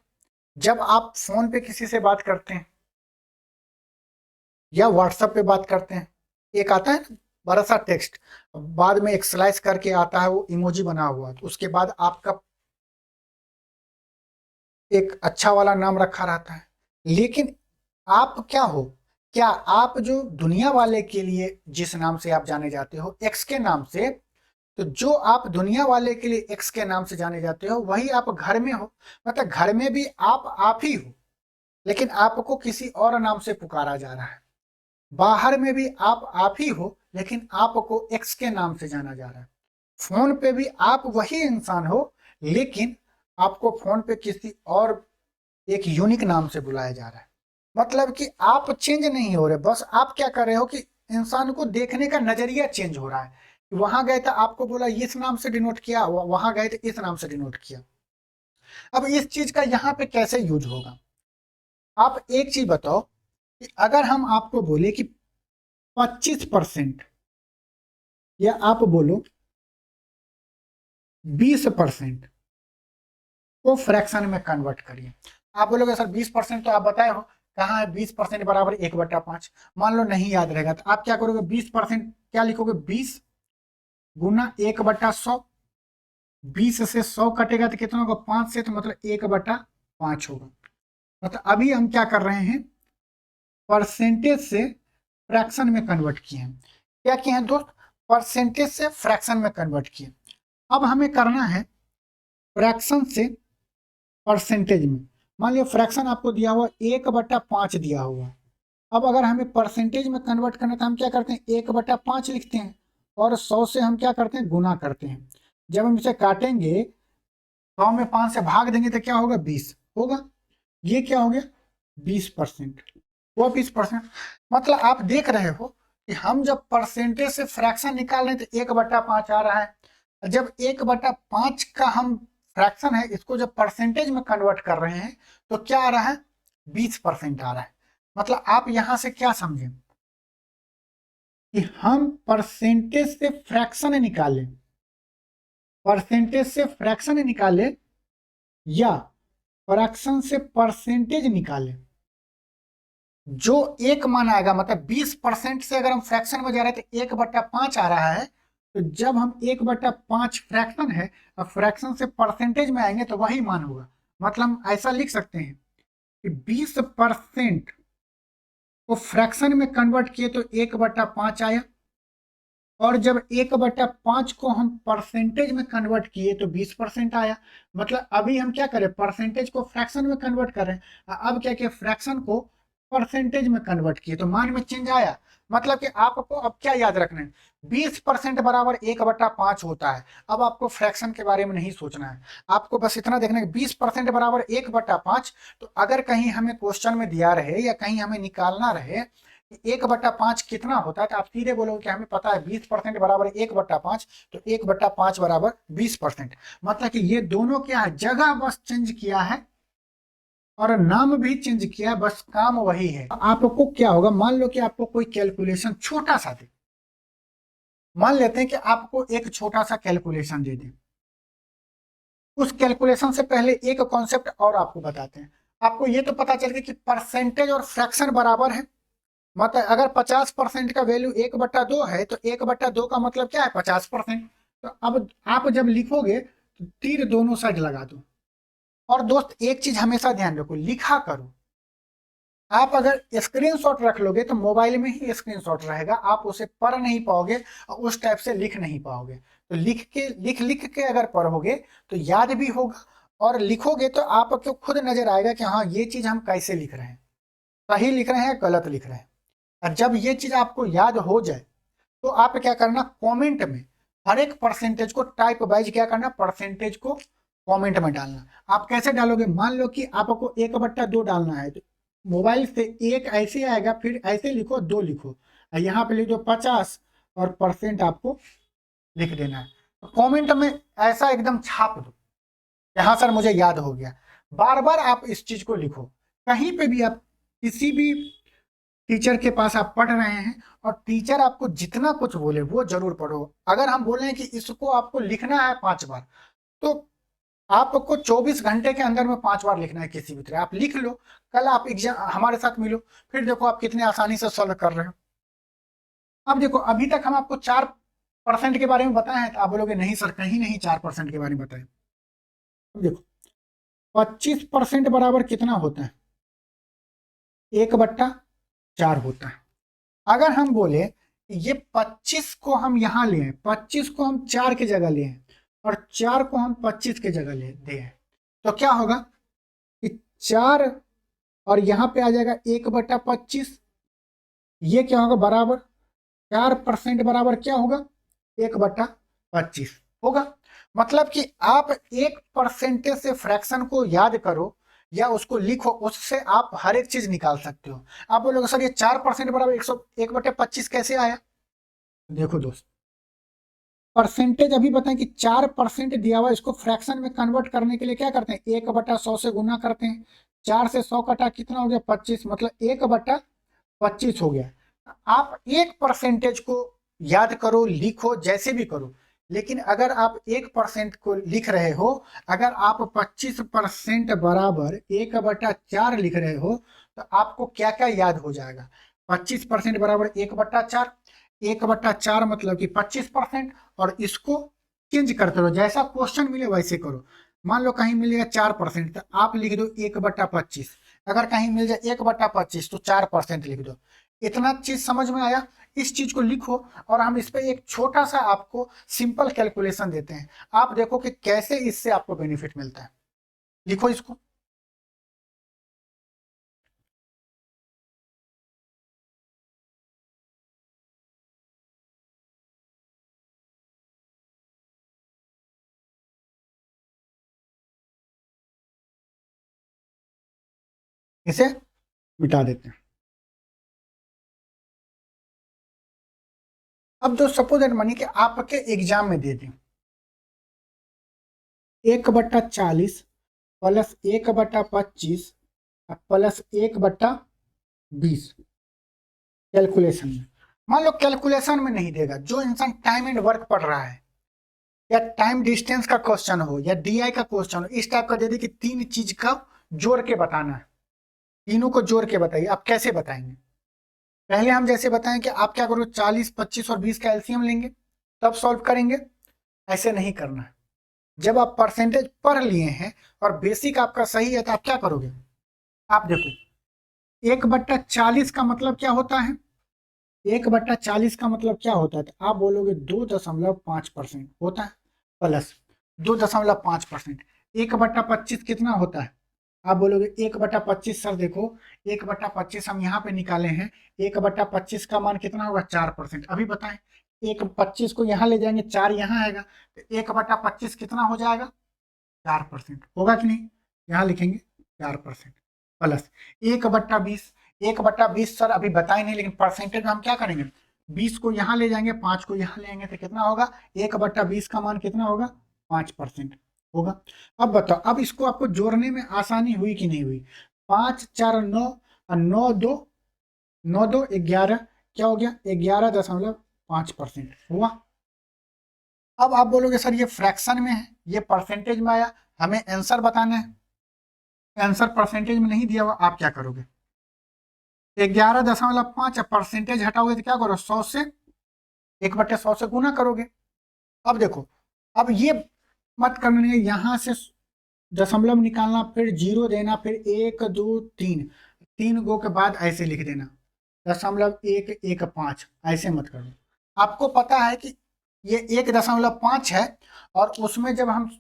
जब आप फोन पे किसी से बात करते हैं या व्हाट्सएप पे बात करते हैं, एक आता है ना बड़ा सा टेक्स्ट, बाद में एक स्लाइस करके आता है वो इमोजी बना हुआ, तो उसके बाद आपका एक अच्छा वाला नाम रखा रहता है। लेकिन आप क्या हो, क्या आप जो दुनिया वाले के लिए जिस नाम से आप जाने जाते हो एक्स के नाम से, तो जो आप दुनिया वाले के लिए एक्स के नाम से जाने जाते हो वही आप घर में हो, मतलब घर में भी आप ही हो लेकिन आपको किसी और नाम से पुकारा जा रहा है। बाहर में भी आप ही हो लेकिन आपको एक्स के नाम से जाना जा रहा है। फोन पे भी आप वही इंसान हो लेकिन आपको फोन पे किसी और एक यूनिक नाम से बुलाया जा रहा है। मतलब कि आप चेंज नहीं हो रहे, बस आप क्या कर रहे हो कि इंसान को देखने का नजरिया चेंज हो रहा है। वहां गए तो आपको बोला इस नाम से डिनोट किया, वहां गए तो इस नाम से डिनोट किया। अब इस चीज का यहाँ पे कैसे यूज होगा? आप एक चीज बताओ कि अगर हम आपको बोले कि 25% या आप बोलो 20% को फ्रैक्शन में कन्वर्ट करिए। आप बोलोगे सर 20% तो आप बताए हो, कहाँ है 20% बराबर 1/5? मान लो नहीं याद रहेगा तो आप क्या करोगे, 20% क्या लिखोगे, 20 गुना 1/100। 20 से 100 कटेगा तो कितना होगा, 5 से, तो मतलब 1/5 होगा। मतलब अभी हम क्या कर रहे हैं, परसेंटेज से फ्रैक्शन में कन्वर्ट किए हैं। क्या किए हैं दोस्त, परसेंटेज से फ्रैक्शन में कन्वर्ट किए। अब हमें करना है फ्रैक्शन से परसेंटेज में। मान लिया फ्रैक्शन आपको दिया हुआ 1/5 दिया हुआ। अब अगर हमें परसेंटेज में कन्वर्ट करना तो हम क्या करते हैं, 1/5 लिखते हैं और 100 से हम क्या करते हैं, गुना करते हैं। जब हम इसे काटेंगे 100 में 5 से भाग देंगे तो क्या होगा, 20 होगा। ये क्या हो गया, 20%। वो 20%, मतलब आप देख रहे हो कि हम जब परसेंटेज से फ्रैक्शन निकाल रहे हैं तो 1/5 आ रहा है। जब 1/5 का हम फ्रैक्शन है, इसको जब परसेंटेज में कन्वर्ट कर रहे हैं तो क्या आ रहा है, 20% आ रहा है। मतलब आप यहां से क्या समझें कि हम परसेंटेज से फ्रैक्शन निकालें, परसेंटेज से फ्रैक्शन निकालें या फ्रैक्शन से परसेंटेज निकालें। जो एक मान आएगा, मतलब 20% से अगर हम फ्रैक्शन में जा रहे हैं तो 1/5 आ रहा है। तो जब हम 1/5 फ्रैक्शन है और फ्रैक्शन से परसेंटेज में आएंगे तो वही मान होगा। मतलब हम ऐसा लिख सकते हैं कि 20% को फ्रैक्शन में कन्वर्ट किए तो 1/5 आया, और जब 1/5 को हम परसेंटेज में कन्वर्ट किए तो 20% आया। मतलब अभी हम क्या करें, परसेंटेज को फ्रैक्शन में कन्वर्ट कर रहे हैं। अब क्या किया, फ्रैक्शन को परसेंटेज में कन्वर्ट किए तो मान में चेंज आया। मतलब कि आपको अब क्या याद रखना है, 20% बराबर 1/5 होता है। अब आपको फ्रैक्शन के बारे में नहीं सोचना है, आपको बस इतना देखना है 20% बराबर 1/5। तो अगर कहीं हमें क्वेश्चन में दिया रहे या कहीं हमें निकालना रहे 1/5 कितना होता है, तो आप सीधे बोलोगे कि हमें पता है 20% बराबर 1/5, तो 1/5 बराबर 20%। मतलब कि ये दोनों क्या है, जगह बस चेंज किया है और नाम भी चेंज किया है, बस काम वही है। आपको क्या होगा, मान लो कि आपको कोई कैलकुलेशन छोटा सा दे, मान लेते हैं कि आपको एक छोटा सा कैलकुलेशन दे दें। उस कैलकुलेशन से पहले एक कॉन्सेप्ट और आपको बताते हैं। आपको ये तो पता चल गया कि परसेंटेज और फ्रैक्शन बराबर है। मतलब अगर 50% का वैल्यू 1/2 है तो 1/2 का मतलब क्या है, 50%। तो अब आप जब लिखोगे तो तीर दोनों साइड लगा दो। और दोस्त एक चीज हमेशा ध्यान रखो, लिखा करो। आप अगर स्क्रीनशॉट रख लोगे तो मोबाइल में ही स्क्रीनशॉट रहेगा, आप उसे पढ़ नहीं पाओगे और उस टाइप से लिख नहीं पाओगे। तो लिख के अगर पढ़ोगे तो याद भी होगा, और लिखोगे तो आपको खुद नजर आएगा कि हाँ ये चीज हम कैसे लिख रहे हैं, सही लिख रहे हैं गलत लिख रहे हैं। और जब ये चीज आपको याद हो जाए तो आप क्या करना, कमेंट में हर एक परसेंटेज को टाइप वाइज क्या करना, परसेंटेज को कमेंट में डालना। आप कैसे डालोगे, मान लो कि आपको 1/2 डालना है तो मोबाइल से एक ऐसे आएगा, फिर ऐसे लिखो, 2 लिखो, और यहाँ पे लिख दो 50 और परसेंट आपको लिख देना है। तो कमेंट में ऐसा एकदम छाप दो, यहाँ सर मुझे याद हो गया। बार बार आप इस चीज को लिखो, कहीं पे भी आप किसी भी टीचर के पास आप पढ़ रहे हैं और टीचर आपको जितना कुछ बोले वो जरूर पढ़ो। अगर हम बोले कि इसको आपको लिखना है 5 बार, तो आपको 24 घंटे के अंदर में 5 बार लिखना है किसी भी तरह, आप लिख लो। कल आप एग्जाम हमारे साथ मिलो, फिर देखो आप कितने आसानी से सॉल्व कर रहे हो। अब देखो अभी तक हम आपको 4% के बारे में बताए हैं, तो आप बोलोगे नहीं सर कहीं नहीं 4% के बारे में बताए। अब देखो 25% बराबर कितना होता है, 1/4 होता है। अगर हम बोले ये 25 को हम यहां ले, 25 को हम 4 की जगह ले और 4 को हम 25 की जगह ले दे, तो क्या होगा कि 4 और यहां पे आ जाएगा 1/25। ये क्या होगा, बराबर 4% बराबर क्या होगा, 1/25 होगा। मतलब कि आप एक परसेंटेज से फ्रैक्शन को याद करो या उसको लिखो, उससे आप हर एक चीज निकाल सकते हो। आप बोलोगे सर ये 4% बराबर 101/25 कैसे आया? देखो दोस्त, परसेंटेज अभी बताएं कि 4% दिया हुआ, इसको फ्रैक्शन में कन्वर्ट करने के लिए क्या करते हैं, 1/100 से गुना करते हैं। 4 से 100 कटा कितना हो गया, 25, मतलब 1/25 हो गया। आप 1% को याद करो, लिखो, जैसे भी करो, लेकिन अगर आप 1% को लिख रहे हो, अगर आप 25% बराबर 1/4 लिख रहे हो, तो आपको क्या क्या याद हो जाएगा। 25% बराबर 1/4, 1/4 मतलब कि 25%, और इसको चेंज करते रहो, जैसा क्वेश्चन मिले वैसे करो। मान लो कहीं मिलेगा 4%, तो आप लिख दो 1/25। अगर कहीं मिल जाए 1/25 तो 4% लिख दो। इतना चीज समझ में आया? इस चीज को लिखो, और हम इस पे एक छोटा सा आपको सिंपल कैलकुलेशन देते हैं, आप देखो कि कैसे इससे आपको बेनिफिट मिलता है। लिखो इसको। इसे मिटा देते हैं। अब जो सपोज एंड मनी के आपके एग्जाम में दे दें 1/40 प्लस 1/25 प्लस 1/20 कैलकुलेशन में। मान लो कैलकुलेशन में नहीं देगा, जो इंसान टाइम एंड वर्क पढ़ रहा है, या टाइम डिस्टेंस का क्वेश्चन हो, या डीआई का क्वेश्चन हो, इस टाइप का दे दे कि 3 चीज का जोड़ के बताना है, तीनों को जोड़ के बताइए। आप कैसे बताएंगे? पहले हम जैसे बताएं कि आप क्या करोगे, 40, 25 और 20 का एलसीएम लेंगे, तब सॉल्व करेंगे। ऐसे नहीं करना है। जब आप परसेंटेज पढ़ लिए हैं और बेसिक आपका सही है, तो आप क्या करोगे, आप देखो 1/40 का मतलब क्या होता है, 1/40 का मतलब क्या होता है, तो आप बोलोगे 2.5% होता है, प्लस 2.5%। 1/25 कितना होता है, आप बोलोगे 1/25। सर देखो 1/25 हम यहाँ पे निकाले हैं, 1/25 का मान कितना होगा, 4%। अभी बताएं, 1/25 को यहाँ ले जाएंगे, 4 यहाँ आएगा, तो 1/25 कितना हो जाएगा, 4% होगा कि नहीं? यहाँ लिखेंगे 4%, प्लस 1/20। 1/20 सर अभी बताए नहीं, लेकिन परसेंटेज में हम क्या करेंगे, 20 को यहाँ ले जाएंगे, 5 को यहाँ ले आएंगे, तो कितना होगा, 1/20 का मान कितना होगा, 5% होगा। अब बताओ, अब इसको आपको जोड़ने में आसानी हुई कि नहीं हुई? 5 4 9 और 9 2, 9 2 11, क्या हो गया, 11.5% हुआ। अब आप बोलोगे सर ये फ्रैक्शन में है, ये परसेंटेज में आया, हमें आंसर बताना है, आंसर परसेंटेज में नहीं दिया हुआ, आप क्या करोगे, 11.5 परसेंटेज हटाओगे तो क्या करो, 100 से 1/100 से गुना करोगे। अब देखो, अब ये मत करने, यहां से दशमलव निकालना, फिर जीरो देना, फिर 1 2 3, 3 गो के बाद ऐसे लिख देना 0.115, ऐसे मत करो। आपको पता है कि ये 1.5 है, और उसमें जब हम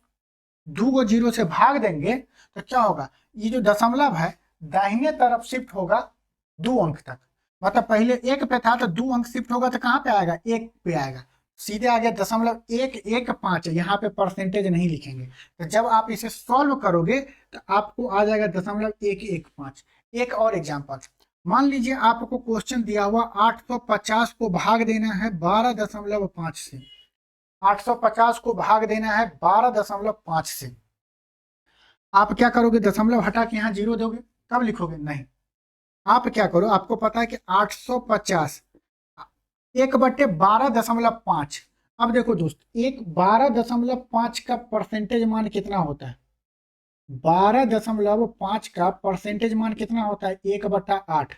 2 गो जीरो से भाग देंगे तो क्या होगा, ये जो दशमलव है दाहिने तरफ शिफ्ट होगा 2 अंक तक। मतलब पहले 1 पे था, तो 2 अंक शिफ्ट होगा तो कहाँ पे आएगा, 1 पे आएगा, सीधे आ गया 0.115। यहाँ पे परसेंटेज नहीं लिखेंगे। तो जब आप इसे सॉल्व करोगे तो आपको आ जाएगा 0.115। एक और एग्जाम्पल, मान लीजिए आपको क्वेश्चन दिया हुआ 850 को भाग देना है 12.5 से, 850 को भाग देना है 12.5 से। आप क्या करोगे, दशमलव हटा के यहाँ जीरो दोगे, कब लिखोगे, नहीं, आप क्या करो, आपको पता है कि 850 1/12.5। अब देखो दोस्त, 12.5 का परसेंटेज मान कितना होता है, 12.5 का परसेंटेज मान कितना होता है, 1/8।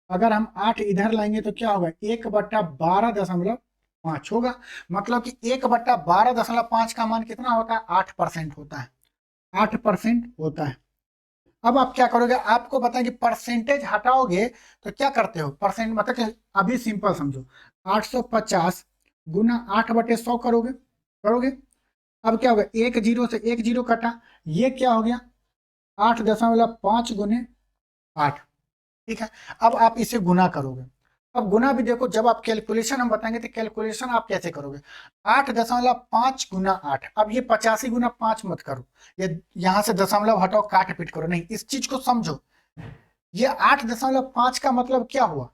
अगर हम 8 इधर लाएंगे तो क्या होगा, 1/12.5 होगा। मतलब कि 1/12.5 का मान कितना होता है, 8% होता है, 8% होता है। अब आप क्या करोगे, आपको बताएं कि परसेंटेज हटाओगे तो क्या करते हो, परसेंट मतलब कि अभी सिंपल समझो, 850 गुना 8/100 करोगे, करोगे। अब क्या होगा, एक जीरो से एक जीरो कटा, ये क्या हो गया, 8.5 गुने 8। ठीक है, अब आप इसे गुना करोगे, अब गुना भी देखो, जब आप कैलकुलेशन हम बताएंगे तो कैलकुलेशन आप कैसे करोगे, 8.5 गुना 8। अब ये 85 गुना 5 मत करो, ये यहां से दशमलव हटाओ, काट पीट करो, नहीं, इस चीज को समझो। ये 8.5 का मतलब क्या हुआ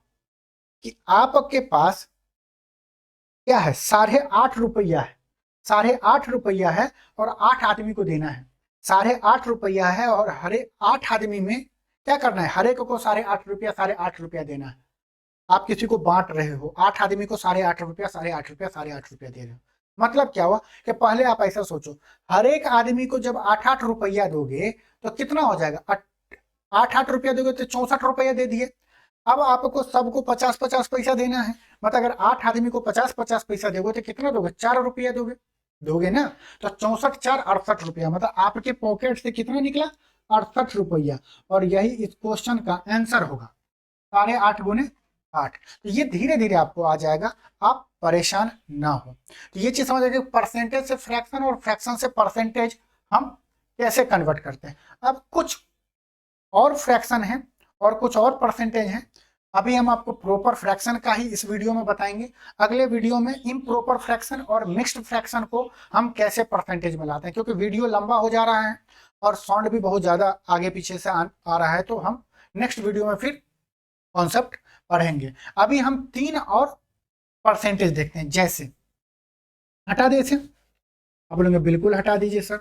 कि आपके पास क्या है, 8.5 रुपया है, 8.5 रुपया है, और 8 आदमी को देना है। 8.5 रुपया है, और हरे 8 आदमी में क्या करना है, हर एक को 8.5 रुपया, 8.5 रुपया देना है। आप किसी को बांट रहे हो, 8 आदमी को 8.5 रुपया, 8.5 रुपया, 8.5 रुपया दे रहे हो। मतलब क्या हुआ कि पहले आप ऐसा सोचो, हर एक आदमी को जब 8-8 रुपया दोगे तो कितना हो जाएगा, 8-8 रुपया दोगे तो 64 रुपया दे दिए। अब आपको सबको 50-50 पैसा देना है, मतलब अगर 8 आदमी को 50-50 पैसा दोगे तो कितना दोगे, 4 रुपया दोगे, दोगे ना। तो 64 4 68 रुपया, मतलब आपके पॉकेट से कितना निकला, 68 रुपया। और यही इस क्वेश्चन का आंसर होगा, 8.5 गुने 8। तो ये धीरे धीरे आपको आ जाएगा, आप परेशान ना हो। तो ये चीज समझ आएगी, परसेंटेज से फ्रैक्शन और फ्रैक्शन से परसेंटेज हम कैसे कन्वर्ट करते हैं। अब कुछ और फ्रैक्शन है और कुछ और परसेंटेज है, अभी हम आपको प्रॉपर फ्रैक्शन का ही इस वीडियो में बताएंगे। अगले वीडियो में इम्प्रॉपर फ्रैक्शन और मिक्स्ड फ्रैक्शन को हम कैसे परसेंटेज में लाते हैं, क्योंकि वीडियो लंबा हो जा रहा है और साउंड भी बहुत ज़्यादा आगे पीछे से आ रहा है, तो हम नेक्स्ट वीडियो में फिर कॉन्सेप्ट पढ़ेंगे। अभी हम 3 और परसेंटेज देखते हैं, जैसे हटा दे इसे, आप बोलेंगे बिल्कुल हटा दीजिए सर,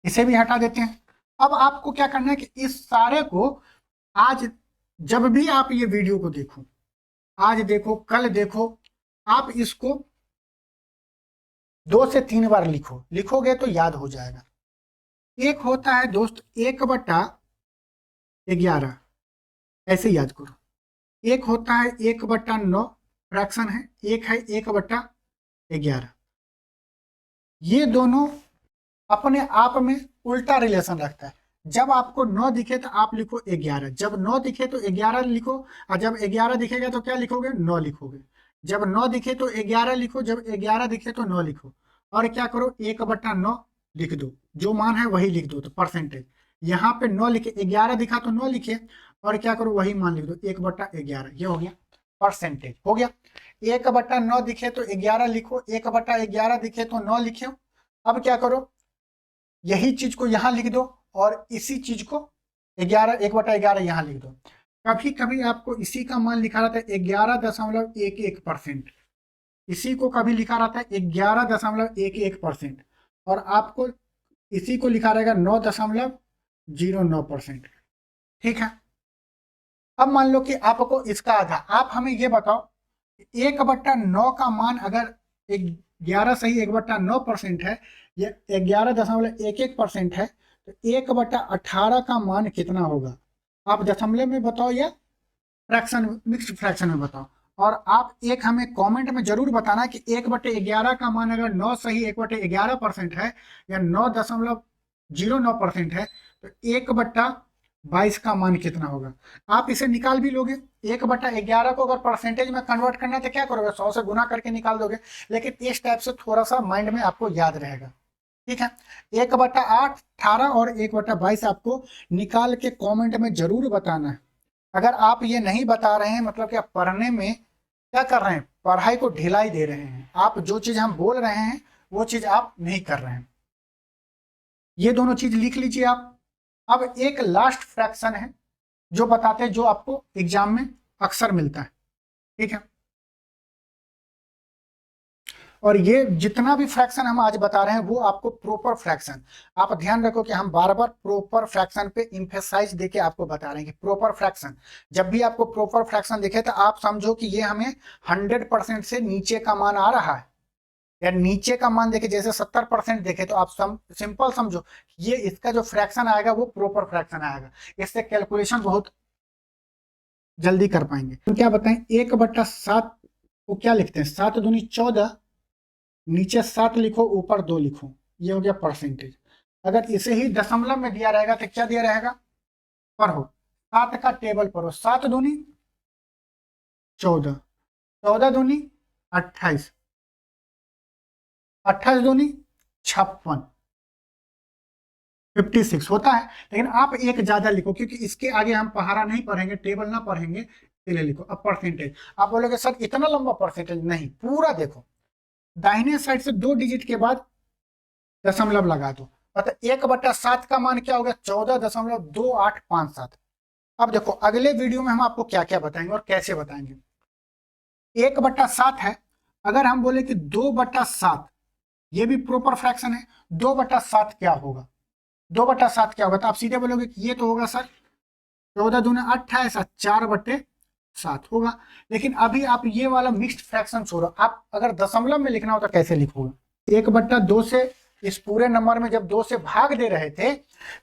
इसे भी हटा देते हैं। अब आपको क्या करना है कि इस सारे को आज जब भी आप ये वीडियो को देखो, आज देखो, कल देखो, आप इसको 2 से 3 बार लिखो, लिखोगे तो याद हो जाएगा। एक होता है दोस्त 1/11, ऐसे याद करो। एक होता है 1/9, फ्रैक्शन है। एक है 1/11। ये दोनों अपने आप में उल्टा रिलेशन रखता है। जब आपको 9 दिखे तो आप लिखो 11, जब 9 दिखे तो 11 लिखो, और जब 11 दिखेगा तो क्या लिखोगे, 9 लिखोगे। जब 9 दिखे तो 11 लिखो, जब 11 दिखे तो 9 लिखो। और क्या करो, 1/9 लिख दो, जो मान है वही लिख दो, तो परसेंटेज। यहाँ पे 9 लिखे, 11 दिखा तो 9 लिखे, और क्या करो, वही मान लिख दो, 1/11। ये हो गया परसेंटेज, हो गया। 1/9 दिखे तो 11 लिखो, 1/11 दिखे तो 9 लिखे। अब क्या करो, यही चीज को यहां लिख दो, और इसी चीज को 1/11 यहां लिख दो। कभी कभी आपको इसी का मान लिखा रहता है 11.11%, इसी को कभी लिखा रहता है 11.11%, और आपको इसी को लिखा रहेगा 9.09%। ठीक है। अब मान लो कि आपको इसका आधा, आप हमें ये बताओ, 1/9 का मान अगर 11 सही 1/9% है, या 11.11% है, तो 1/18 का मान कितना होगा। आप दशमलव में बताओ या फ्रैक्शन, मिक्स्ड फ्रैक्शन में बताओ। और आप एक हमें कमेंट में जरूर बताना कि 1/11 का मान अगर 9 सही 1/11% है, या 9.09% है, तो 1/22 का मान कितना होगा। आप इसे निकाल भी लोगे, 1/11 को अगर परसेंटेज में कन्वर्ट करना है तो क्या करोगे, 100 से गुना करके निकाल दोगे। लेकिन इस टाइप से थोड़ा सा माइंड में आपको याद रहेगा। ठीक है। 1/8, 18 और 1/22 आपको निकाल के कमेंट में जरूर बताना है। अगर आप ये नहीं बता रहे हैं, मतलब कि आप पढ़ने में क्या कर रहे हैं, पढ़ाई को ढिलाई दे रहे हैं। आप जो चीज हम बोल रहे हैं वो चीज आप नहीं कर रहे हैं। ये दोनों चीज लिख लीजिए आप। अब एक लास्ट फ्रैक्शन है जो बताते हैं, जो आपको एग्जाम में अक्सर मिलता है। ठीक है। और ये जितना भी फ्रैक्शन हम आज बता रहे हैं वो आपको प्रॉपर फ्रैक्शन, आप ध्यान रखो कि हम बार बार प्रॉपर फ्रैक्शन पे इंफेसाइज देके आपको बता रहे हैं कि प्रॉपर फ्रैक्शन, जब भी आपको प्रॉपर फ्रैक्शन दिखे तो आप समझो कि ये हमें 100% से नीचे का मान आ रहा है, या नीचे का मान देखे, जैसे 70% देखे तो आप सिंपल समझो ये इसका जो फ्रैक्शन आएगा वो प्रॉपर फ्रैक्शन आएगा। इससे कैलकुलेशन बहुत जल्दी कर पाएंगे। तो क्या बताएं, 1/7 को क्या लिखते हैं, 7 दूनी 14, नीचे 7 लिखो, ऊपर 2 लिखो, ये हो गया परसेंटेज। अगर इसे ही दशमलव में दिया रहेगा तो क्या दिया रहेगा, पढ़ो, 7 का टेबल पढ़ो, 7 दूनी 14, 14 दूनी 28, 28 दूनी 56, 56 होता है, लेकिन आप एक ज्यादा लिखो क्योंकि इसके आगे हम पहाड़ा नहीं पढ़ेंगे, टेबल ना पढ़ेंगे, इसलिए लिखो। अब परसेंटेज, आप बोलोगे सर इतना लंबा परसेंटेज, नहीं, पूरा देखो, दाहिने साइड से 2 डिजिट के बाद दशमलव लगा दो, मतलब 1/7 का मान क्या होगा, 14.2857। अब देखो अगले वीडियो में हम आपको क्या क्या बताएंगे और कैसे बताएंगे। 1/7 है, अगर हम बोले कि 2/7, ये भी प्रॉपर फ्रैक्शन है, 2/7 क्या होगा, 2/7 क्या होगा, तो आप सीधे बोलोगे कि ये तो होगा सर 14 दूना 28 और 4/7 होगा। लेकिन अभी आप ये वाला मिक्स्ड फ्रैक्शन छोड़ो, आप अगर दशमलव में लिखना हो तो कैसे लिखोगे, 1/2 से, इस पूरे नंबर में जब 2 से भाग दे रहे थे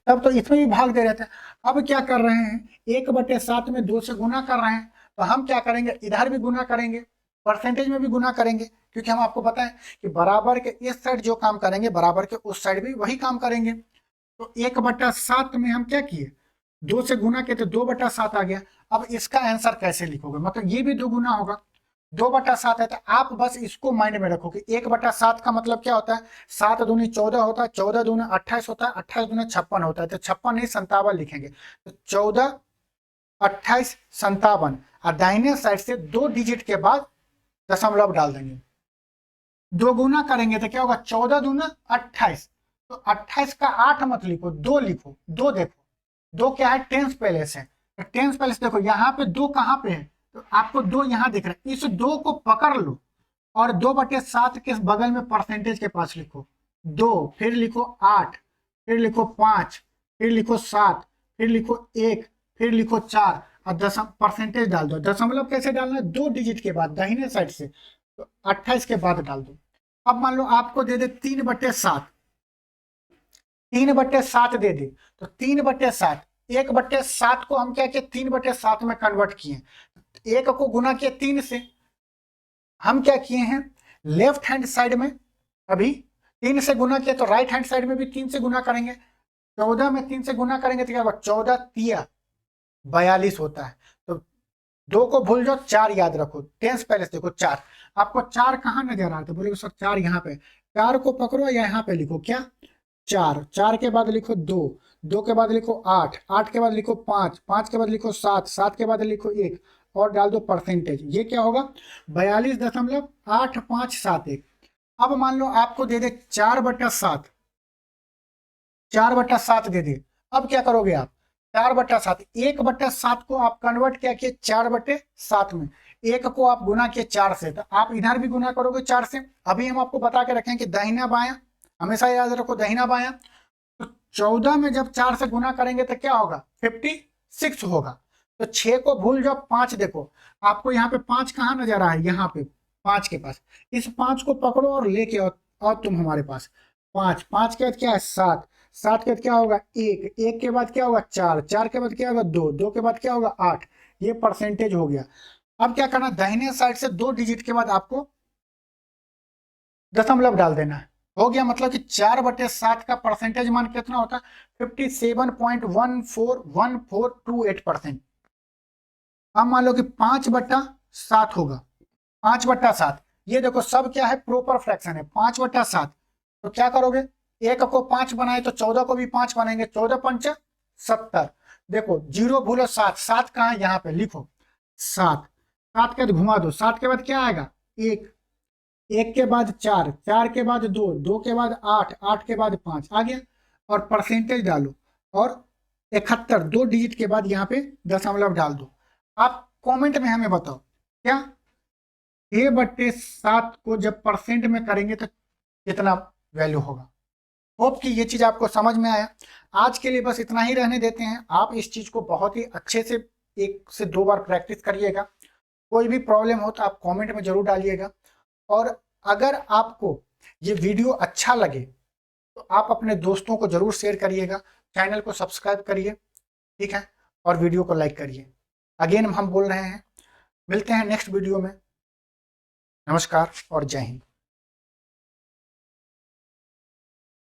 तब तो इसमें भी भाग दे रहे थे, अब क्या कर रहे हैं 1/7 में 2 से गुना कर रहे हैं, तो हम क्या करेंगे, इधर भी गुना करेंगे, परसेंटेज में भी गुना करेंगे, क्योंकि हम आपको पता है कि बराबर के इस साइड जो काम करेंगे बराबर के उस साइड भी वही काम करेंगे। तो 1/7 में हम क्या किए, 2 से गुना किए तो 2/7 आ गया। अब इसका आंसर कैसे लिखोगे, मतलब ये भी 2 गुना होगा, 2/7 है, तो आप बस इसको माइंड में रखो कि 1/7 का मतलब क्या होता है, 7 दूनी 14 होता है, 14 दूनी 28 होता है, 28 दूनी 56 होता है, तो 56 नहीं 57 लिखेंगे, तो 14, 28, 57, और दाहिने साइड से 2 डिजिट के बाद दशमलव डाल देंगे, 2 गुना करेंगे तो क्या होगा, 14 दूना 28, तो 28 का 8 मत लिखो, 2 लिखो, 2 देखो, 2 क्या है, टेंस प्लेस है, तो टेंस प्लेस देखो यहाँ पे 2 कहाँ पे है, तो आपको 2 यहाँ दिख रहा है, इस 2 को पकड़ लो और 2/7 के बगल में परसेंटेज के पास लिखो 2, फिर लिखो 8, फिर लिखो 5, फिर लिखो 7, फिर लिखो 1, फिर लिखो 4, और परसेंटेज डाल दो। दशमलव कैसे डालना है, 2 डिजिट के बाद दाहिने साइड से, तो 28 के बाद डाल दो। अब मान लो आपको दे दे 3/7, 3/7 दे दे, तो 3/7, 1/7 को हम क्या किए, 3/7 में कन्वर्ट किए, 1 को गुना किए 3 से, हम क्या किए हैं लेफ्ट हैंड साइड में अभी 3 से गुना किया, तो राइट हैंड साइड में भी 3 से गुना करेंगे, 14 में 3 से गुना करेंगे तो क्या होगा, 14 तिया 42 होता है, तो 2 को भूल जाओ, 4 याद रखो, टेंस पहले से देखो 4, आपको 4 कहाँ नजर आ रहा है, बोले सर 4 यहाँ पे, 4 को पकड़ो या यहाँ पे लिखो क्या, 4, 4 के बाद लिखो 2, 2 के बाद लिखो 8, 8 के बाद लिखो 5, 5 के बाद लिखो 7, 7 के बाद लिखो 1, और डाल दो परसेंटेज, ये क्या होगा 42.8571। अब मान लो आपको दे दे 4/7, 4/7 दे दे, अब क्या करोगे आप 4/7, 1/7 को आप कन्वर्ट क्या किए 4/7 में, 1 को आप गुना किए 4 से, तो आप इधर भी गुना करोगे 4 से। अभी हम आपको बता के रखें कि दाहिना बायां हमेशा याद रखो, दाहिना बायां, तो 14 में जब 4 से गुना करेंगे तो क्या होगा 56 होगा, तो 6 को भूल जाओ, 5 देखो, आपको यहाँ पे 5 कहाँ नजर आ रहा है, यहाँ पे 5 के पास, इस 5 को पकड़ो और लेके आओ, और तुम हमारे पास 5, 5 के बाद क्या है 7, 7 के बाद क्या होगा 1, 1 के बाद क्या होगा 4, 4 के बाद क्या होगा 2, 2 के बाद क्या होगा 8, ये परसेंटेज हो गया। अब क्या करना, दाहिने साइड से 2 डिजिट के बाद आपको दशमलव डाल देना है, हो गया, मतलब कि 4/7 का परसेंटेज मान कितना होता है 57.141428%। अब मान लो कि 5/7 होगा, 5/7, ये देखो सब क्या है प्रॉपर फ्रैक्शन है, 5/7, तो क्या करोगे 1 को 5 बनाए तो 14 को भी 5 बनाएंगे, 14×5 = 70, देखो 0 भूलो 7, 7 कहाँ है यहाँ पे लिखो 7, 7 के बाद घुमा दो, 7 के बाद क्या आएगा 1, 1 के बाद 4, 4 के बाद 2, 2 के बाद 8, 8 के बाद 5 आ गया, और परसेंटेज डालो, और 71 2 डिजिट के बाद यहाँ पे दशमलव डाल दो। आप कमेंट में हमें बताओ क्या 6/7 को जब परसेंट में करेंगे तो कितना वैल्यू होगा। होप कि ये चीज आपको समझ में आया। आज के लिए बस इतना ही रहने देते हैं, आप इस चीज को बहुत ही अच्छे से 1 से 2 बार प्रैक्टिस करिएगा, कोई भी प्रॉब्लम हो तो आप कमेंट में जरूर डालिएगा, और अगर आपको ये वीडियो अच्छा लगे तो आप अपने दोस्तों को जरूर शेयर करिएगा, चैनल को सब्सक्राइब करिए, ठीक है, और वीडियो को लाइक करिए। अगेन हम बोल रहे हैं, मिलते हैं नेक्स्ट वीडियो में, नमस्कार और जय हिंद।